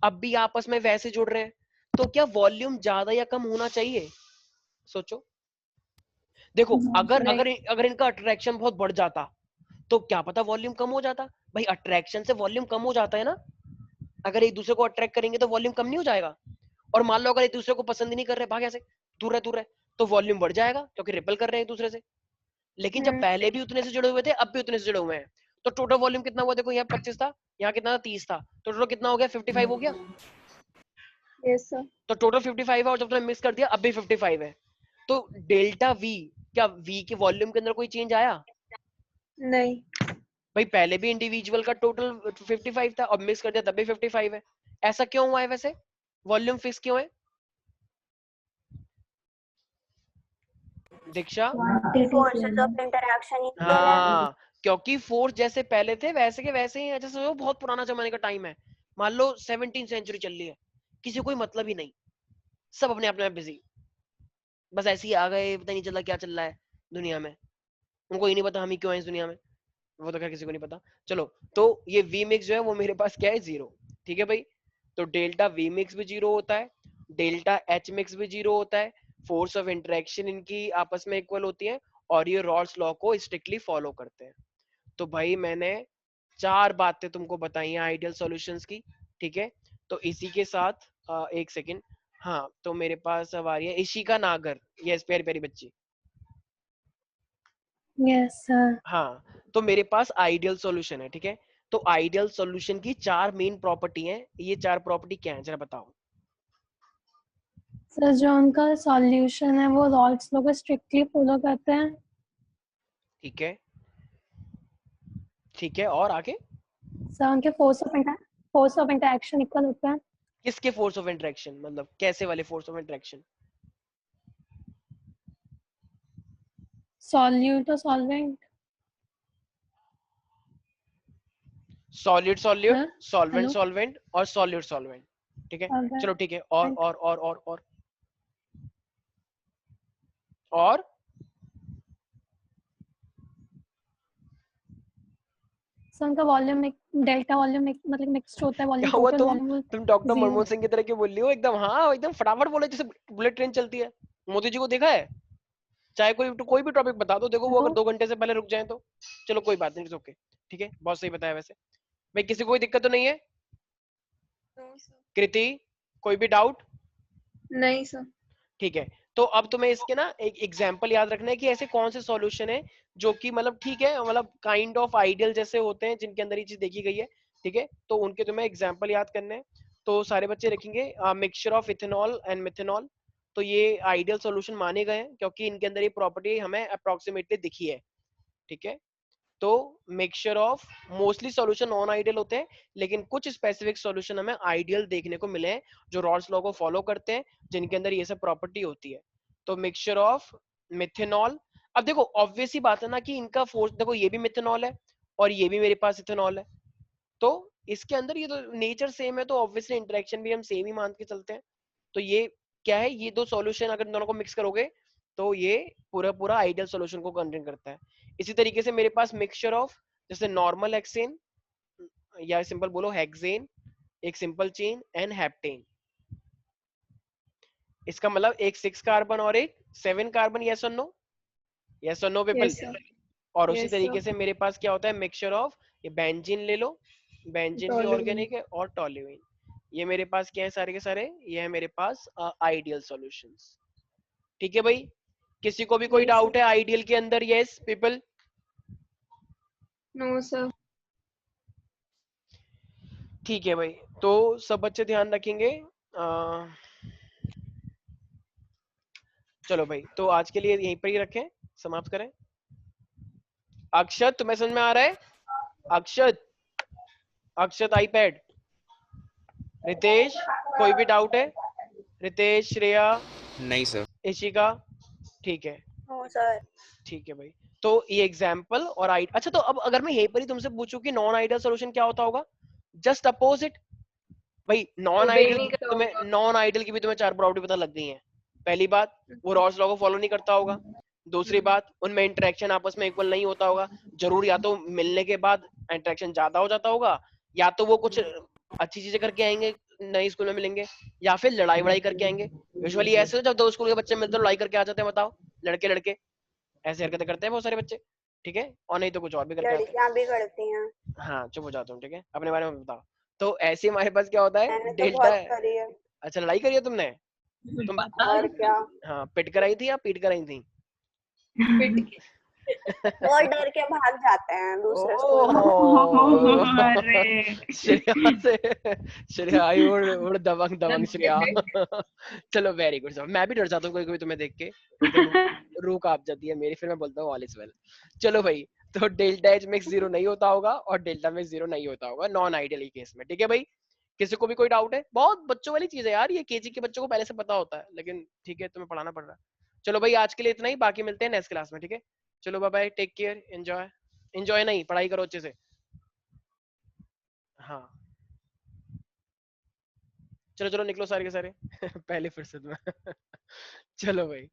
अब भी आपस में वैसे जुड़ रहे हैं, तो क्या वॉल्यूम ज्यादा या कम होना चाहिए? सोचो। देखो अगर अगर अगर इनका अट्रैक्शन बहुत बढ़ जाता तो क्या पता वॉल्यूम कम हो जाता। भाई अट्रैक्शन से वॉल्यूम कम हो जाता है ना, अगर एक दूसरे को अट्रैक्ट करेंगे तो वॉल्यूम कम नहीं हो जाएगा। और मान लो अगर एक दूसरे को पसंद ही नहीं कर रहे, भाग ऐसे दूर रहे, तो वॉल्यूम बढ़ जाएगा क्योंकि रिपल कर रहे हैं एक दूसरे से। लेकिन जब पहले भी उतने से जुड़े हुए थे, अब भी उतने से जुड़े हुए हैं, तो टोटल वॉल्यूम कितना हुआ? देखो यहाँ 25 था, यहाँ कितना था? 30 था, तो टोटल कितना हो गया? 55 हो गया। Yes sir. तो टोटल 55 है और जब तुमने मिक्स कर दिया अब भी 55 है। तो डेल्टा वी, क्या वी के वॉल्यूम के अंदर कोई चेंज आया? नहीं। भाई पहले भी इंडिविजुअल का टोटल 55 था, अब मिक्स कर दिया तब भी 55 है। ऐसा क्यों हुआ है? वैसे वॉल्यूम फिक्स क्यों है दीक्षा? फोर्सेस ऑफ इंटरैक्शन इक्वल है। हाँ, क्योंकि फोर्स जैसे पहले थे वैसे के वैसे ही है। जैसे वो बहुत पुराना जमाने का टाइम है, मान लो 17th सेंचुरी चल रही है, किसी को कोई मतलब ही नहीं, सब अपने आप में बिजी, बस ऐसे ही आ गए, पता नहीं चला क्या चल रहा है दुनिया में, उनको ही नहीं पता हम ही क्यों हैं इस दुनिया में, वो तो खैर किसी को नहीं पता। चलो, तो ये वी मिक्स जो है वो मेरे पास क्या है? 0। ठीक है भाई, तो डेल्टा वी मिक्स भी 0 होता है, डेल्टा एच मिक्स भी 0 होता है, फोर्स ऑफ इंटरेक्शन इनकी आपस में इक्वल होती है, और ये रॉल्स लॉ को स्ट्रिक्टली फॉलो करते हैं। तो भाई मैंने 4 बातें तुमको बताई हैं आइडियल सॉल्यूशंस की। ठीक है, तो इसी के साथ एक सेकेंड, हाँ तो मेरे पास अब आ रही है इशिका नागर, यस प्यारी प्यारी बच्ची। Yes sir. हाँ, तो मेरे पास आइडियल सॉल्यूशन है। ठीक है, तो आइडियल सॉल्यूशन की 4 मेन प्रॉपर्टी हैं, ये 4 प्रॉपर्टी क्या है जरा बताओ। सर जो उनका सॉल्यूशन है वो रॉल्स लॉ को स्ट्रिक्टली फॉलो करते हैं। ठीक है, ठीक है, और आगे? सर उनके फोर्स ऑफ इंटरैक्शन इक्वल होते हैं। किसके फोर्स ऑफ इंटरेक्शन? मतलब कैसे वाले फोर्स ऑफ इंटरेक्शन? सॉल्यूट और सॉल्वेंट। सॉलिड सॉल्यूट, हाँ, सॉल्वेंट हेलो। सॉल्वेंट और सॉल्यूट सॉल्वेंट। ठीक है, Solvent. चलो ठीक है, और सर उनका वॉल्यूम डेल्टा वॉल्यूम मतलब मिक्स्ड होता है क्या वॉल्यूम, हुआ? टोटल वॉल्यूम तुम डॉक्टर 0। मनमोहन सिंह की तरह क्यों बोल रही हो? एकदम, हाँ एकदम फटाफट बोले जैसे बुलेट ट्रेन चलती है। मोदी जी को देखा है? चाहे कोई भी टॉपिक बता दो, देखो वो अगर 2 घंटे से पहले रुक जाए तो। चलो कोई बात नहीं, ओके, ठीक है, बहुत सही बताया वैसे। भाई किसी को कोई दिक्कत तो नहीं है? कृति, कोई भी डाउट? नहीं सर। ठीक है, तो अब तुम्हें इसके ना एक एग्जांपल याद रखना है कि ऐसे कौन से सॉल्यूशन है जो कि मतलब ठीक है, मतलब काइंड ऑफ आइडियल जैसे होते हैं, जिनके अंदर ये चीज देखी गई है। ठीक है, तो उनके तुम्हें एग्जांपल याद करने हैं। तो सारे बच्चे लिखेंगे mixture of ethanol and methanol. तो ये आइडियल सॉल्यूशन माने गए हैं क्योंकि इनके अंदर ये प्रॉपर्टी हमें अप्रोक्सीमेटली दिखी है। ठीक है, तो mixture of mostly solution non ideal होते हैं, लेकिन कुछ स्पेसिफिक सॉल्यूशन हमें आइडियल देखने को मिले हैं जो रॉल्स लॉ को फॉलो करते हैं, जिनके अंदर ये सब प्रॉपर्टी होती है। तो मिक्सचर ऑफ मिथेनॉल, अब देखो ऑब्वियस ही बात है ना कि इनका फोर्स, देखो ये भी मिथेनॉल है और ये भी मेरे पास इथेनॉल है, तो इसके अंदर ये तो नेचर सेम है, तो ऑब्वियसली इंटरेक्शन भी हम सेम ही मान के चलते हैं। तो ये क्या है? ये 2 सॉल्यूशन अगर दोनों को मिक्स करोगे तो ये पूरा पूरा आइडियल सॉल्यूशन को कंटेन करता है। इसी तरीके से मेरे पास मिक्सचर ऑफ जैसे नॉर्मल हेक्सेन या सिंपल बोलो हेक्सेन, एक सिंपल चेन एंड हेप्टेन, इसका मतलब एक 6 कार्बन और एक 7 कार्बन, यस और नो? यस और नो पीपल? Yes sir. और उसी Yes, तरीके sir. से मेरे पास क्या होता है? मिक्सचर ऑफ ये बेंजीन ले लो, बेंजीन भी Toluene. ऑर्गेनिक है, और टोल्यूइन, ये मेरे पास क्या है? सारे के सारे ये है मेरे पास आइडियल सॉल्यूशंस। ठीक है भाई, किसी को भी कोई Yes, डाउट sir. है आइडियल के अंदर? Yes people? No sir. ठीक है भाई, तो सब बच्चे ध्यान रखेंगे। चलो भाई, तो आज के लिए यहीं पर ही रखें, समाप्त करें। अक्षत, तुम्हें समझ में आ रहा है? अक्षत, अक्षत आईपैड, रितेश कोई भी डाउट है? रितेश, श्रेया, नहीं सर। इशिका, ठीक है नो सर। ठीक है भाई। तो ये एग्जाम्पल और अच्छा तो अब अगर मैं यहीं पर ही तुमसे पूछूं कि नॉन आइडियल सोल्यूशन क्या होता होगा, जस्ट अपोजिट भाई। नॉन आइडियल की भी तुम्हें 4 प्रॉपर्टी पता लग गई हैं। पहली बात, वो रॉल्स लॉ को फॉलो नहीं करता होगा। दूसरी बात, उनमें इंटरेक्शन आपस में इक्वल नहीं होता होगा। जरूर या तो मिलने के बाद इंटरेक्शन ज्यादा हो जाता होगा, या तो वो कुछ अच्छी चीजें करके आएंगे नई स्कूल में मिलेंगे, या फिर लड़ाई वड़ाई करके आएंगे। यूजुअली ऐसे जब 2 स्कूल के बच्चे मिलते हैं लड़ाई करके आ जाते हैं, बताओ लड़के लड़के ऐसे हरकतें करते हैं बहुत सारे बच्चे, ठीक है। और नहीं तो कुछ और भी करके आते हैं। लड़कियां भी करती हैं। हाँ चुप हो जाता हूँ, ठीक है, अपने बारे में बताओ। तो ऐसे हमारे पास क्या होता है, मैंने तो डेल्टा। बहुत करी है। अच्छा लड़ाई करी है तुमने? तुम और क्या। हाँ पिट कर आई थी या पीट कर आई थी? वो डर के भाग जाते हैं दूसरे स्कूल में। श्रेया से श्रेया आई और दबंग दबंग श्रेया। चलो वेरी गुड सर। मैं भी डर जाता हूँ कोई कोई तुम्हें देख के, रूह कांप जाती है मेरी, फिर मैं बोलता हूँ ऑल इज वेल। चलो भाई, तो डेल्टा एच में 0 नहीं होता होगा और डेल्टा में 0 नहीं होता होगा नॉन आइडियल केस में, ठीक है भाई। किसी को भी कोई डाउट है? बहुत बच्चों वाली चीज है यार ये, केजी के बच्चों को पहले से पता होता है, लेकिन ठीक है तुम्हें पढ़ाना पड़ रहा है। चलो भाई आज के लिए इतना ही, बाकी मिलते हैं नेक्स्ट क्लास में, ठीक है। चलो bye bye, take care, enjoy. Enjoy नहीं, पढ़ाई करो अच्छे से। हाँ चलो चलो निकलो सारे के सारे। पहले फुर्सत में। चलो भाई।